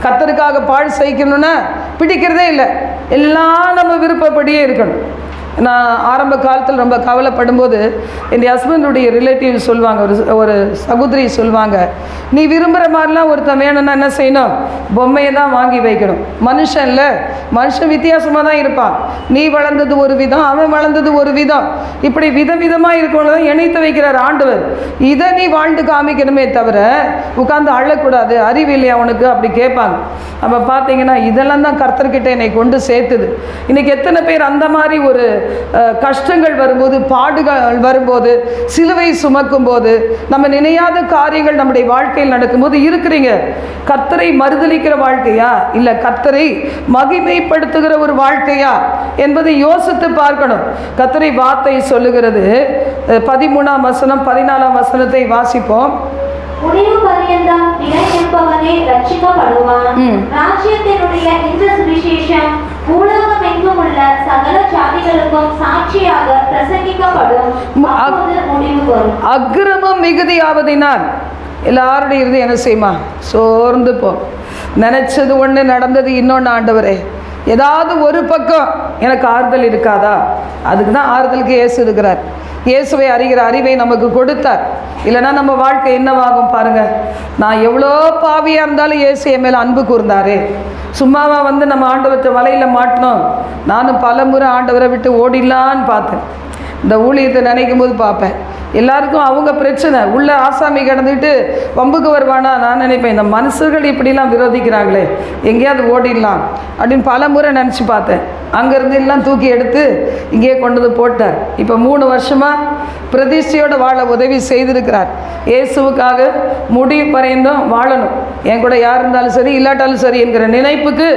கர்த்தருக்காக பாடு சகிக்கணும்னா பிடிக்கிறதே இல்லை, எல்லாம் நம்ம விருப்பப்படியே இருக்கணும். நான் ஆரம்ப காலத்தில் ரொம்ப கவலைப்படும்போது என் ஹஸ்பண்டுடைய ரிலேட்டிவ் சொல்லுவாங்க, ஒரு சகோதரி சொல்லுவாங்க, நீ விரும்புகிற மாதிரிலாம் ஒருத்தன் வேணும்னா என்ன செய்யணும், பொம்மையை தான் வாங்கி வைக்கணும். மனுஷன்ல மனுஷன் வித்தியாசமாக தான் இருப்பான். நீ வளர்ந்தது ஒரு விதம், அவன் வளர்ந்தது ஒரு விதம், இப்படி விதவிதமாக இருக்கவங்க தான் இணைத்து வைக்கிறார் ஆண்டவர். இதை நீ வாழ்ந்து காமிக்கணுமே தவிர உட்காந்து அழக்கூடாது, அறிவில்லையா அவனுக்கு அப்படி கேட்பாங்க. அப்போ பார்த்தீங்கன்னா இதெல்லாம் தான் கர்த்தர்கிட்ட என்னை கொண்டு சேர்த்துது. இன்றைக்கி எத்தனை பேர் அந்த மாதிரி ஒரு கஷ்டங்கள் வரும்போது, பாடுகள் வரும்போது, சிலுவை சுமக்கும் போது, நம்ம நினையாத காரியங்கள் நம்முடைய வாழ்க்கையில் நடக்கும்போது இருக்கிறீங்க. கர்த்தரை மறுதலிக்கிற வாழ்க்கையா இல்லை கர்த்தரை மகிமைப்படுத்துகிற ஒரு வாழ்க்கையா என்பதை யோசித்து பார்க்கணும். கர்த்தரை வார்த்தை சொல்லுகிறது, 13ஆம் வசனம் 14ஆம் வசனத்தை வாசிப்போம். முடிவு பரியந்தம் நிலை நிற்பவனே ரட்சிக்கப்படுவான். ராஜ்யத்தினுடைய இந்த சுவிசேஷம் பூலோகம் எங்கும் உள்ள சகல ஜாதிகளுக்கும் சாட்சியாக பிரசங்கிக்கப்படும். அப்போது முடிவு வரும். அக்கிரமம் மிகுதியாவதினால் எல்லாருடைய இறுதி என்ன செய்யுமா, சோர்ந்து போ. நினைச்சது ஒன்று, நடந்தது இன்னொன்று. ஆண்டவரே ஏதாவது ஒரு பக்கம் எனக்கு ஆறுதல் இருக்காதா? அதுக்கு தான் ஆறுதலுக்கு இயேசு இருக்கிறார். இயேசுவை அறிகிற அறிவை நமக்கு கொடுத்தார். இல்லைன்னா நம்ம வாழ்க்கை என்னவாகும் பாருங்கள். நான் எவ்வளோ பாவியாக இருந்தாலும் இயேசு என் மேலே அன்பு கூர்ந்தாரு. சும்மாவா வந்து நம்ம ஆண்டவர்கிட்ட வலையில் மாட்டினோம். நானும் பல முறை ஆண்டவரை விட்டு ஓடிடலான்னு பார்த்தேன். இந்த ஊழியத்தை நினைக்கும் போது பார்ப்பேன், எல்லாருக்கும் அவங்க பிரச்சனை, உள்ள ஆசாமி கிடந்துட்டு வம்புக்கு வருவானா நான் நினைப்பேன், இந்த மனுஷர்கள் இப்படிலாம் விரோதிக்கிறாங்களே, எங்கேயாவது ஓடிடலாம் அப்படின்னு பல முறை நினச்சி பார்த்தேன். அங்கேருந்து எல்லாம் தூக்கி எடுத்து இங்கேயே கொண்டு வந்து போட்டார். இப்போ 3 வருஷமாக பிரதிஷ்டையோடு வாழ உதவி செய்திருக்கிறார். இயேசுவுக்காக முடிவு பரைந்தும் வாழணும், என் கூட யார் இருந்தாலும் சரி இல்லாட்டாலும் சரி என்கிற நினைப்புக்கு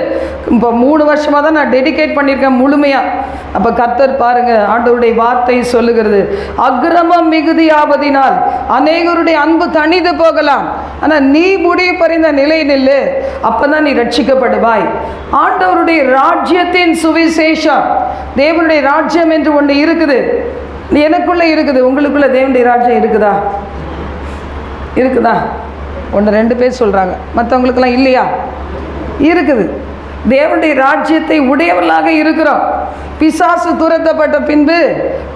இப்போ 3 வருஷமாக தான் நான் டெடிகேட் பண்ணியிருக்கேன் முழுமையாக. அப்போ கர்த்தர் பாருங்கள், ஆண்டவருடைய வார்த்தை சொல்லுகிறது, அக்கிரமம் மிகுதியாவதினால் அநேகருடைய அன்பு தணிந்து போகலாம், ஆனால் நீ முடிவு பறிந்த நிலை நில்லு, அப்போ தான் நீ ரட்சிக்கப்படுவாய். ஆண்டவருடைய ராஜ்யத்தின் சுவிசேஷம், தேவனுடைய ராஜ்யம் என்று ஒன்று இருக்குது, எனக்குள்ளே இருக்குது. உங்களுக்குள்ளே தேவனுடைய ராஜ்யம் இருக்குதா? இருக்குதா? 1-2 பேர் சொல்கிறாங்க, மற்றவங்களுக்கெல்லாம் இல்லையா? இருக்குது. தேவனுடைய ராஜ்யத்தை உடையவர்களாக இருக்கிறோம். பிசாசு துரத்தப்பட்ட பின்பு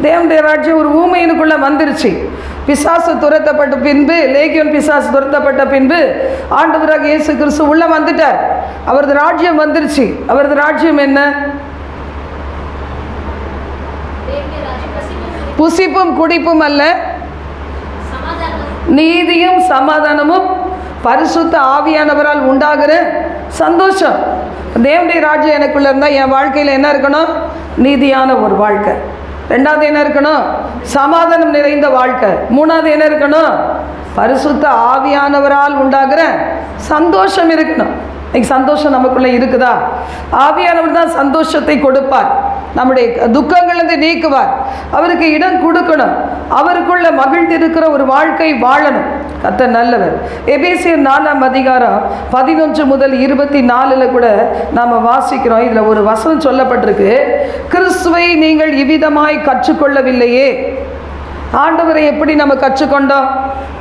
தேவனுடைய ராஜ்யம் ஒரு ஊமையினுக்குள்ளே வந்துருச்சு. பிசாசு துரத்தப்பட்ட பின்பு, லேகியோன் பிசாசு துரத்தப்பட்ட பின்பு ஆண்டவராக இயேசு கிறிஸ்து உள்ளே வந்துட்டார். அவரது ராஜ்யம் வந்துருச்சு. அவரது ராஜ்யம் என்ன? புசிப்பும் குடிப்பும் அல்ல, நீதியும் சமாதானமும் பரிசுத்த ஆவியானவரால் உண்டாகிற சந்தோஷம். தேவனுடைய ராஜ்யம் எனக்குள்ள இருந்தால் என் வாழ்க்கையில் என்ன இருக்கணும்? நீதியான ஒரு வாழ்க்கை. 2வது என்ன இருக்கணும்? சமாதானம் நிறைந்த வாழ்க்கை. 3வது என்ன இருக்கணும்? பரிசுத்த ஆவியானவரால் உண்டாகிற சந்தோஷம் இருக்கணும். இன்னைக்கு சந்தோஷம் நமக்குள்ளே இருக்குதா? ஆவியானவர் தான் சந்தோஷத்தை கொடுப்பார், நம்முடைய துக்கங்களிலிருந்து நீக்குவார். அவருக்கு இடம் கொடுக்கணும், அவருக்குள்ள மகிழ்ந்திருக்கிற ஒரு வாழ்க்கை வாழணும். கர்த்தர் நல்லவர். எபேசியர் 4ஆம் அதிகாரம் 11 முதல் 24 கூட நாம் வாசிக்கிறோம். இதில் ஒரு வசனம் சொல்லப்பட்டிருக்கு, கிறிஸ்துவை நீங்கள் இவ்விதமாய் கற்றுக்கொள்ளவில்லையே. ஆண்டவரை எப்படி நம்ம கற்றுக்கொண்டோம்?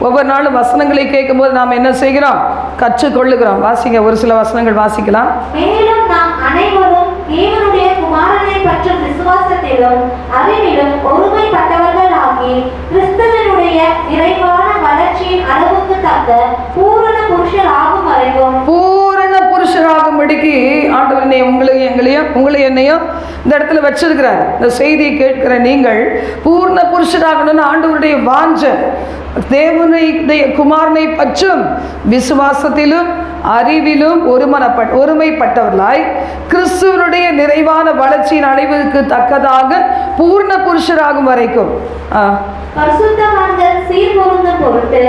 ஒவ்வொரு நாளும் வசனங்களை கேட்கும்போது நாம் என்ன செய்கிறோம்? கற்றுக்கொள்ளுகிறோம். வாசிங்க, ஒரு சில வசனங்கள் வாசிக்கலாம். மேலும் நாம் அனைவரும் தேவனுடைய குமாரனை பற்றும் விசுவாசத்திலும் அறிவிலும் ஒருமைப்பட்டவர்கள் ஆகி கிறிஸ்துவனுடைய நிறைவான வளர்ச்சியின் அளவுக்கு தக்க பூரண புருஷராகும் வரைக்கும், பூரண புருஷராகும்படிக்கு ஆண்டவர் உங்களை உங்களை என்னையும் இந்த இடத்துல வச்சிருக்கிறார். இந்த செய்தியை கேட்கிற நீங்கள் பூர்ண புருஷராகணும்னு ஆண்டவருடைய வாஞ்சை, தேவனுடைய குமாரனை பற்றும் விசுவாசத்திலும் அறிவிலும் ஒருமைப்பட்டவர்களாய் கிறிஸ்துவனுடைய நிறைவான வளர்ச்சியின் அடைவதற்கு தக்கதாக பூர்ண புருஷராகும் வரைக்கும் பரிசுத்தவான்கள் சீர்பொருந்தும் பொருட்டு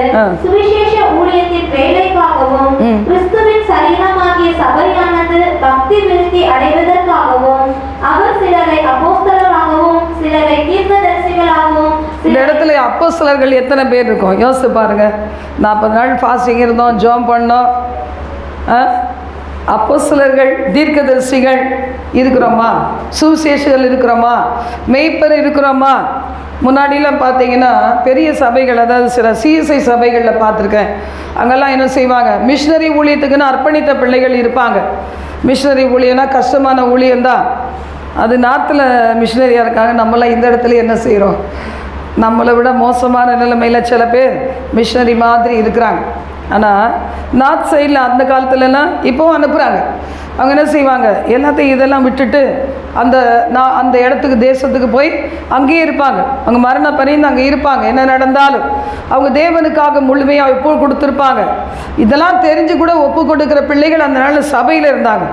சுவிசேஷ ஊழியத்தின் வேலைக்காகவும் கிறிஸ்துவின் சரீரமாகிய சபையானது பக்தி விருத்தி அடைவதற்காகவும் அவர் சிலரை அப்போஸ்தலராகவும் சிலரை தீர்க்கதரிசிகளாகவும். இந்த இடத்துல அப்போஸ்தலர்கள் எத்தனை பேர் இருக்கும் யோசித்து பாருங்க. 40 நாள் ஃபாஸ்டிங் இருந்தோம், ஜெபம் பண்ணோம். அப்போஸ்தலர்கள் தீர்க்கதரிசிகள் இருக்கிறோமா? சுவிசேஷர்கள் இருக்கிறோமா? மெய்ப்பர் இருக்கிறோமா? முன்னாடிலாம் பார்த்தீங்கன்னா பெரிய சபைகள், அதாவது சில சிஎஸ்ஐ சபைகளில் பார்த்துருக்கேன். அங்கெல்லாம் என்ன செய்வாங்க, மிஷினரி ஊழியத்துக்குன்னு அர்ப்பணித்த பிள்ளைகள் இருப்பாங்க. மிஷினரி ஊழியம்னா கஷ்டமான ஊழியம்தான். அது நார்த்தில் மிஷினரியாக இருக்காங்க. நம்மளாம் இந்த இடத்துல என்ன செய்கிறோம்? நம்மளை விட மோசமான நிலைமையில் சில பேர் மிஷினரி மாதிரி இருக்கிறாங்க. ஆனால் நார்த் சைடில் அந்த காலத்துலலாம் இப்போவும் அனுப்புகிறாங்க. அவங்க என்ன செய்வாங்க, எல்லாத்தையும் இதெல்லாம் விட்டுட்டு அந்த இடத்துக்கு தேசத்துக்கு போய் அங்கேயே இருப்பாங்க. அவங்க மரண பரிந்து அங்கே இருப்பாங்க. என்ன நடந்தாலும் அவங்க தேவனுக்காக முழுமையாக ஒப்பு கொடுத்துருப்பாங்க. இதெல்லாம் தெரிஞ்சு கூட ஒப்பு கொடுக்குற பிள்ளைகள் அந்த நாளில் சபையில் இருந்தாங்க.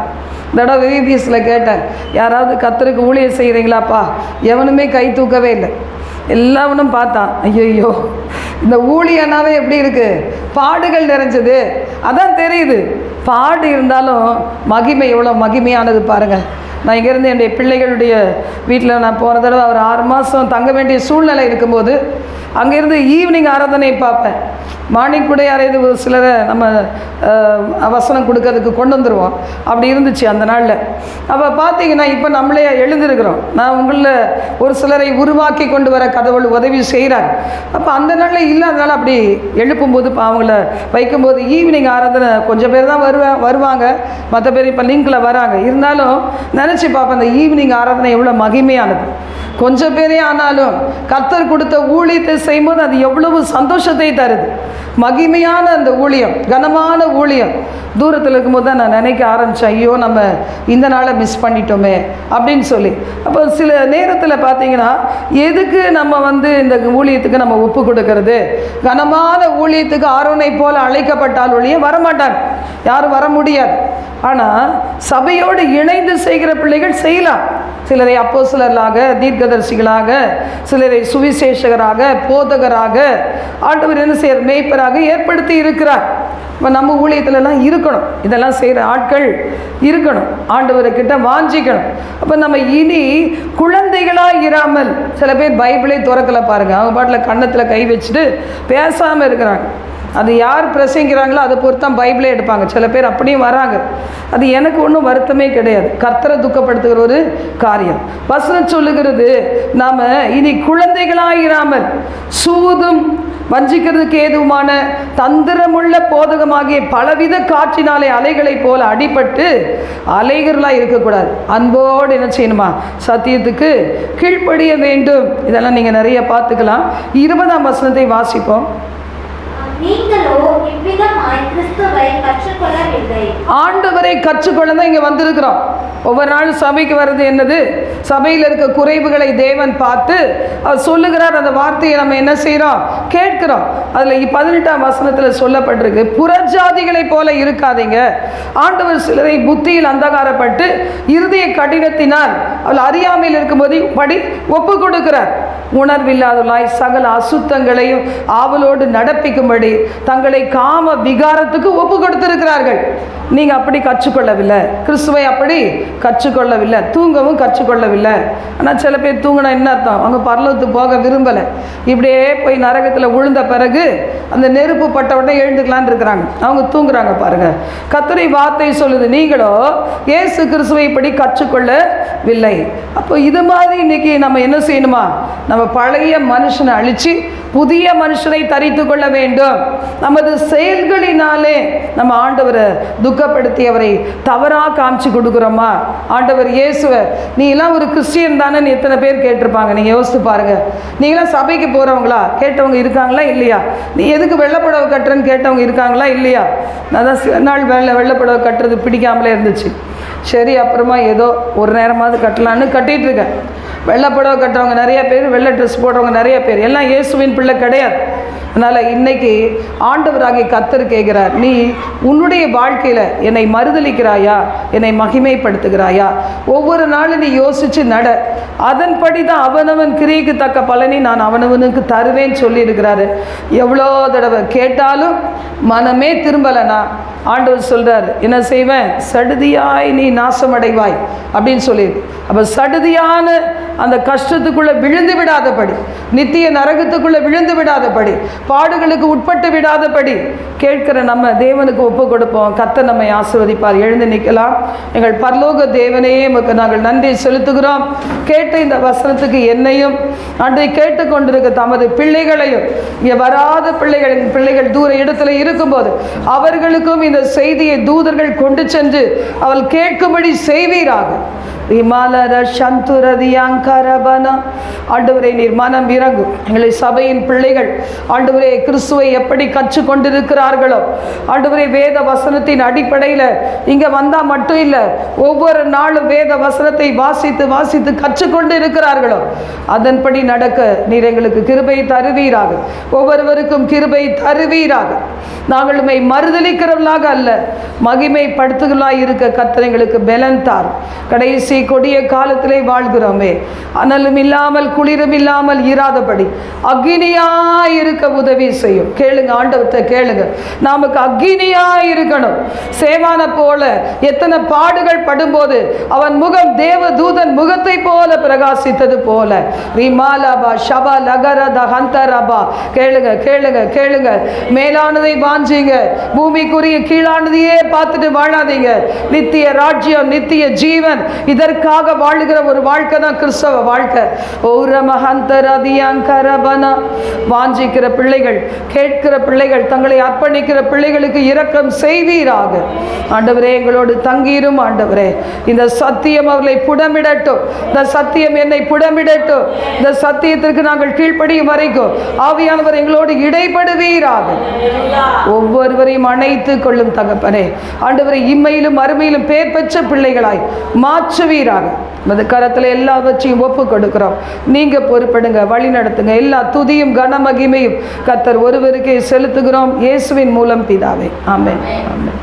இந்த இடம் விபிஎஸில் கேட்டேன், யாராவது கர்த்தருக்கு ஊழியம் செய்கிறீங்களாப்பா? எவனுமே கை தூக்கவே இல்லை. எல்லாவனும் பார்த்தான், ஐயோ இந்த ஊழியனாவே எப்படி இருக்குது, பாடுகள் நிறைஞ்சது. அதான் தெரியுது, பாடு இருந்தாலும் மகிமை எவ்வளோ மகிமையானது பாருங்கள். நான் இங்கேருந்து என்னுடைய பிள்ளைகளுடைய வீட்டில் நான் போன தடவை அவர் 6 மாதம் தங்க வேண்டிய சூழ்நிலை இருக்கும்போது அங்கேருந்து ஈவினிங் ஆராதனை பார்ப்பேன். மார்னிங் கூட யாரையும் ஒரு சிலரை நம்ம வசனம் கொடுக்கறதுக்கு கொண்டு வந்துடுவோம். அப்படி இருந்துச்சு அந்த நாளில். அப்போ பார்த்தீங்கன்னா இப்போ நம்மளே எழுந்திருக்கிறோம். நான் உங்களில் ஒரு சிலரை உருவாக்கி கொண்டு வர கடவுள் உதவி செய்கிறார். அப்போ அந்த நாளில் இல்லாதனால அப்படி எழுப்பும்போது அவங்கள வைக்கும்போது ஈவினிங் ஆராதனை கொஞ்சம் பேர் தான் வருவாங்க, மற்ற பேர் இப்போ லிங்கில் வராங்க. இருந்தாலும் நினச்சி பார்ப்பேன், அந்த ஈவினிங் ஆராதனை எவ்வளோ மகிமையானது. கொஞ்சம் பேரே ஆனாலும் கர்த்தர் கொடுத்த ஊழியத்தை செய்யும்போது அது எவ்வளவு சந்தோஷத்தை தருது. மகிமையான அந்த ஊழியம், கனமான ஊழியம். தூரத்தில் இருக்கும்போது தான் நான் நினைக்க ஆரம்பித்தேன், ஐயோ நம்ம இந்த நாளை மிஸ் பண்ணிட்டோமே அப்படின்னு சொல்லி. அப்போ சில நேரத்தில் பார்த்தீங்கன்னா எதுக்கு நம்ம இந்த ஊழியத்துக்கு நம்ம ஒப்பு கொடுக்கறது? கனமான ஊழியத்துக்கு ஆரோனை போல அழைக்கப்பட்டால் ஒழிய வரமாட்டாங்க, யாரும் வர முடியாது. ஆனால் சபையோடு இணைந்து செய்கிற பிள்ளைகள் செய்யலாம். சிலரை அப்போஸ்தலர்களாக, தீர்க்கதரிசிகளாக, சிலரை சுவிசேஷகராக, போதகராக ஆண்டவர் என்ன செய்ய மேய்ப்பராக ஏற்படுத்தி இருக்கிறார். இப்போ நம்ம ஊழியத்துலலாம் இருக்கணும், இதெல்லாம் செய்கிற ஆட்கள் இருக்கணும், ஆண்டவர்கிட்ட வாஞ்சிக்கணும். அப்போ நம்ம இனி குழந்தைகளாக இராமல், சில பேர் பைபிளே திறக்கலை பாருங்கள், அவங்க பாட்டில் கன்னத்தில் கை வச்சுட்டு பேசாமல் இருக்கிறாங்க. அது யார் பிரசங்கிறாங்களோ அதை பொறுத்தான் பைபிளே எடுப்பாங்க. சில பேர் அப்படியும் வராங்க. அது எனக்கு ஒன்றும் வருத்தமே கிடையாது. கர்த்தரை துக்கப்படுத்துகிற ஒரு காரியம். வசனம் சொல்லுகிறது, நாம் இனி குழந்தைகளாயிராமல் சூதும் வஞ்சிக்கிறதுக்கு ஏதுவான தந்திரமுள்ள போதகமாகிய பலவித காற்றினாலே அலைகளைப் போல அடிபட்டு அலைகளாக இருக்கக்கூடாது. அன்போடு என்ன செய்யணுமா, சத்தியத்துக்கு கீழ்ப்படிய வேண்டும். இதெல்லாம் நீங்கள் நிறைய பார்த்துக்கலாம். 20ஆம் வசனத்தை வாசிப்போம். நீங்களோ இவ்விதமாய் கிறிஸ்துவை கற்றுக்கொள்ளவில்லை. ஆண்டவரை கற்றுக்கொள்ள தான் இங்கே வந்திருக்கிறோம். ஒவ்வொரு நாளும் சபைக்கு வர்றது என்னது, சபையில் இருக்க குறைவுகளை தேவன் பார்த்து அவர் சொல்லுகிறார். அந்த வார்த்தையை நம்ம என்ன செய்கிறோம், கேட்கிறோம். அதில் 18ஆம் வசனத்தில் சொல்லப்பட்டிருக்கு, புறஜாதிகளை போல இருக்காதீங்க. ஆண்டவர் சிலரை புத்தியில் அந்தகாரப்பட்டு இருதய கடினத்தினால் அவள் அறியாமையில் இருக்கும்போது படி ஒப்பு கொடுக்கிறார். உணர்வில்லாதவர்களாய் சகல அசுத்தங்களையும் ஆவலோடு நடப்பிக்கும்படி தங்களை காம விகாரத்துக்கு ஒப்பு கொடுத்திருக்கிறார்கள். நீங்க அப்படி கற்றுக்கொள்ளவில்லை, கிறிஸ்துவை அப்படி கற்றுக்கொள்ளவில்லை, தூங்கவும் கற்றுக்கொள்ளவில்லை. ஆனால் சில பேர் தூங்கினா என்ன அர்த்தம், அவங்க பரலோகத்துக்கு போக விரும்பலை. இப்படியே போய் நரகத்தில் விழுந்த பிறகு அந்த நெருப்பு பட்ட உடனே எழுந்துக்கலான்னு இருக்கிறாங்க, அவங்க தூங்குறாங்க பாருங்க. கர்த்தருடைய வார்த்தை சொல்லுது, நீங்களோ இயேசு கிறிஸ்துவை இப்படி கற்றுக்கொள்ளவில்லை. அப்போ இது மாதிரி இன்னைக்கு நம்ம என்ன செய்யணுமா, நம்ம பழைய மனுஷனை அழிச்சு புதிய மனுஷனை தரித்து கொள்ள வேண்டும். நமது செயல்களினாலே நம்ம ஆண்டவரை துக்கப்படுத்தி அவரை தவறாக காமிச்சு கொடுக்குறோமா? ஆண்டவர் இயேசுவை நீ எல்லாம் ஒரு கிறிஸ்டியன் தானே எத்தனை பேர் கேட்டிருப்பாங்க. நீங்கள் யோசித்து பாருங்கள். நீங்களாம் சபைக்கு போகிறவங்களா கேட்டவங்க இருக்காங்களா இல்லையா? நீ எதுக்கு வெள்ளைப்படவை கட்டுறன்னு கேட்டவங்க இருக்காங்களா இல்லையா? நான் தான் சில நாள் வெள்ளைப்படவை கட்டுறது பிடிக்காமலே இருந்துச்சு. சரி அப்புறமா ஏதோ ஒரு நேரமாவது கட்டலான்னு கட்டிகிட்டு இருக்கேன். வெள்ளை புடவை கட்டுறவங்க நிறைய பேர், வெள்ளை ட்ரெஸ் போடுறவங்க நிறைய பேர், எல்லாம் இயேசுவின் பிள்ளை கிடையாது. அதனால் இன்றைக்கி ஆண்டவராகிய கர்த்தர் கேட்குறார், நீ உன்னுடைய வாழ்க்கையில் என்னை மறுதலிக்கிறாயா, என்னை மகிமைப்படுத்துகிறாயா? ஒவ்வொரு நாளும் நீ யோசித்து நட, அதன்படி தான் அவனவன் கிரியைக்கு தக்க பலனை நான் அவனவனுக்கு தருவேன்னு சொல்லியிருக்கிறாரு. எவ்வளோ தடவை கேட்டாலும் மனமே திரும்பலைனா ஆண்டவர் சொல்கிறார், என்ன செய்வேன்? சடுதியாய் நீ நாசமடைவாய் அப்படின்னு சொல்லியிருக்கு. அப்போ சடுதியான அந்த கஷ்டத்துக்குள்ளே விழுந்து விடாதபடி, நித்திய நரகத்துக்குள்ளே விழுந்து விடாதபடி, பாடுகளுக்கு உட்பட்டு விடாதபடி கேட்கிற நம்ம தேவனுக்கு ஒப்பு கொடுப்போம். கர்த்தர் நம்மை ஆசீர்வதிப்பார். எழுந்து நிற்கலாம். எங்கள் பரலோக தேவனே, உமக்கு நாங்கள் நன்றி செலுத்துகிறோம். கேட்ட இந்த வசனத்துக்கு என்னையும் அன்றை கேட்டுக்கொண்டிருக்க தமது பிள்ளைகளையும், இங்கே வராத பிள்ளைகள் தூர இடத்துல இருக்கும்போது அவர்களுக்கும் இந்த செய்தியை தூதர்கள் கொண்டு சென்று அவள் கேட்கும்படி செய்வீராக. ஆண்டவரே, நீர் மனம் இறங்கும். எங்களை சபையின் பிள்ளைகள் ஆண்டவரே கிறிஸ்துவை எப்படி கற்றுக்கொண்டிருக்கிறார்களோ, ஆண்டவரே வேத வசனத்தின் அடிப்படையில் இங்கே வந்தால் மட்டும் இல்லை, ஒவ்வொரு நாளும் வேத வசனத்தை வாசித்து வாசித்து கற்றுக்கொண்டு இருக்கிறார்களோ, அதன்படி நடக்க நீர் எங்களுக்கு கிருபை தருவீராக. ஒவ்வொருவருக்கும் கிருபை தருவீராக. நாங்கள் உம்மை மறுதலிக்கிறவர்களாக அல்ல, மகிமைப்படுத்துகளாக இருக்க கர்த்தர் எங்களுக்கு பலன் தார். கடைசி கொடிய காலத்திலே வாழ்கிறோமே, அனலும் இல்லாமல் குளிரும் இல்லாமல் இராதபடி அக்னியாய் இருக்க உதவி செய்யும். கேளுங்க, ஆண்டவர்கிட்ட கேளுங்க. நமக்கு அக்னியாய் இருக்கணும். சேவான போல எத்தனை பாடுகள் படும்போது அவன் முகம் தேவ தூதன் முகத்தை போல பிரகாசித்தது போல. ரிமாலபா ஷபா லகரத ஹந்தரபா. கேளுங்க கேளுங்க கேளுங்க. மேலானதை வாஞ்சிங்க, பூமிக்குரிய கீழானதையே பார்த்துட்டு வாழாதீங்க. நித்திய ராஜ்யம், நித்திய ஜீவன், இதற்காக வாழுகிற ஒரு வாழ்க்கை தான் கிறிஸ்தவ வாழ்க்கை. வாஞ்சிக்கிற பிள்ளைகள், கேட்கிற பிள்ளைகள், தங்களை அர்ப்பணிக்கிற பிள்ளைகளுக்கு இரக்கம் செய்வீராக. ஆண்டவரே, எங்களோடு தங்கிரும். ஆண்டவரே, இந்த சத்தியம் அவர்களை புடமிடட்டும். இந்த சத்தியம் என்னை புடமிடட்டும். இந்த சத்தியத்திற்கு நாங்கள் கீழ்ப்படியும் வரைக்கும் ஆவியானவர் எங்களோடு இடைப்படுவீராக. ஒவ்வொருவரையும் அணைத்துக் கொள்ளும் தகப்பனே. ஆண்டவரை இம்மையிலும் அருமையிலும் பேர் பெற்ற பிள்ளைகளாய் மாற்றுவீராக. அந்த கரத்தில் எல்லாவற்றையும் ஒப்பு கொடுக்கிறோம். நீங்க பொறுப்படுங்க, வழி நடத்துங்க. எல்லா துதியும் கனமகிமையும் கர்த்தர் ஒருவருக்கே செலுத்துகிறோம். இயேசுவின் மூலம் பிதாவே, ஆமென். ஆமென்.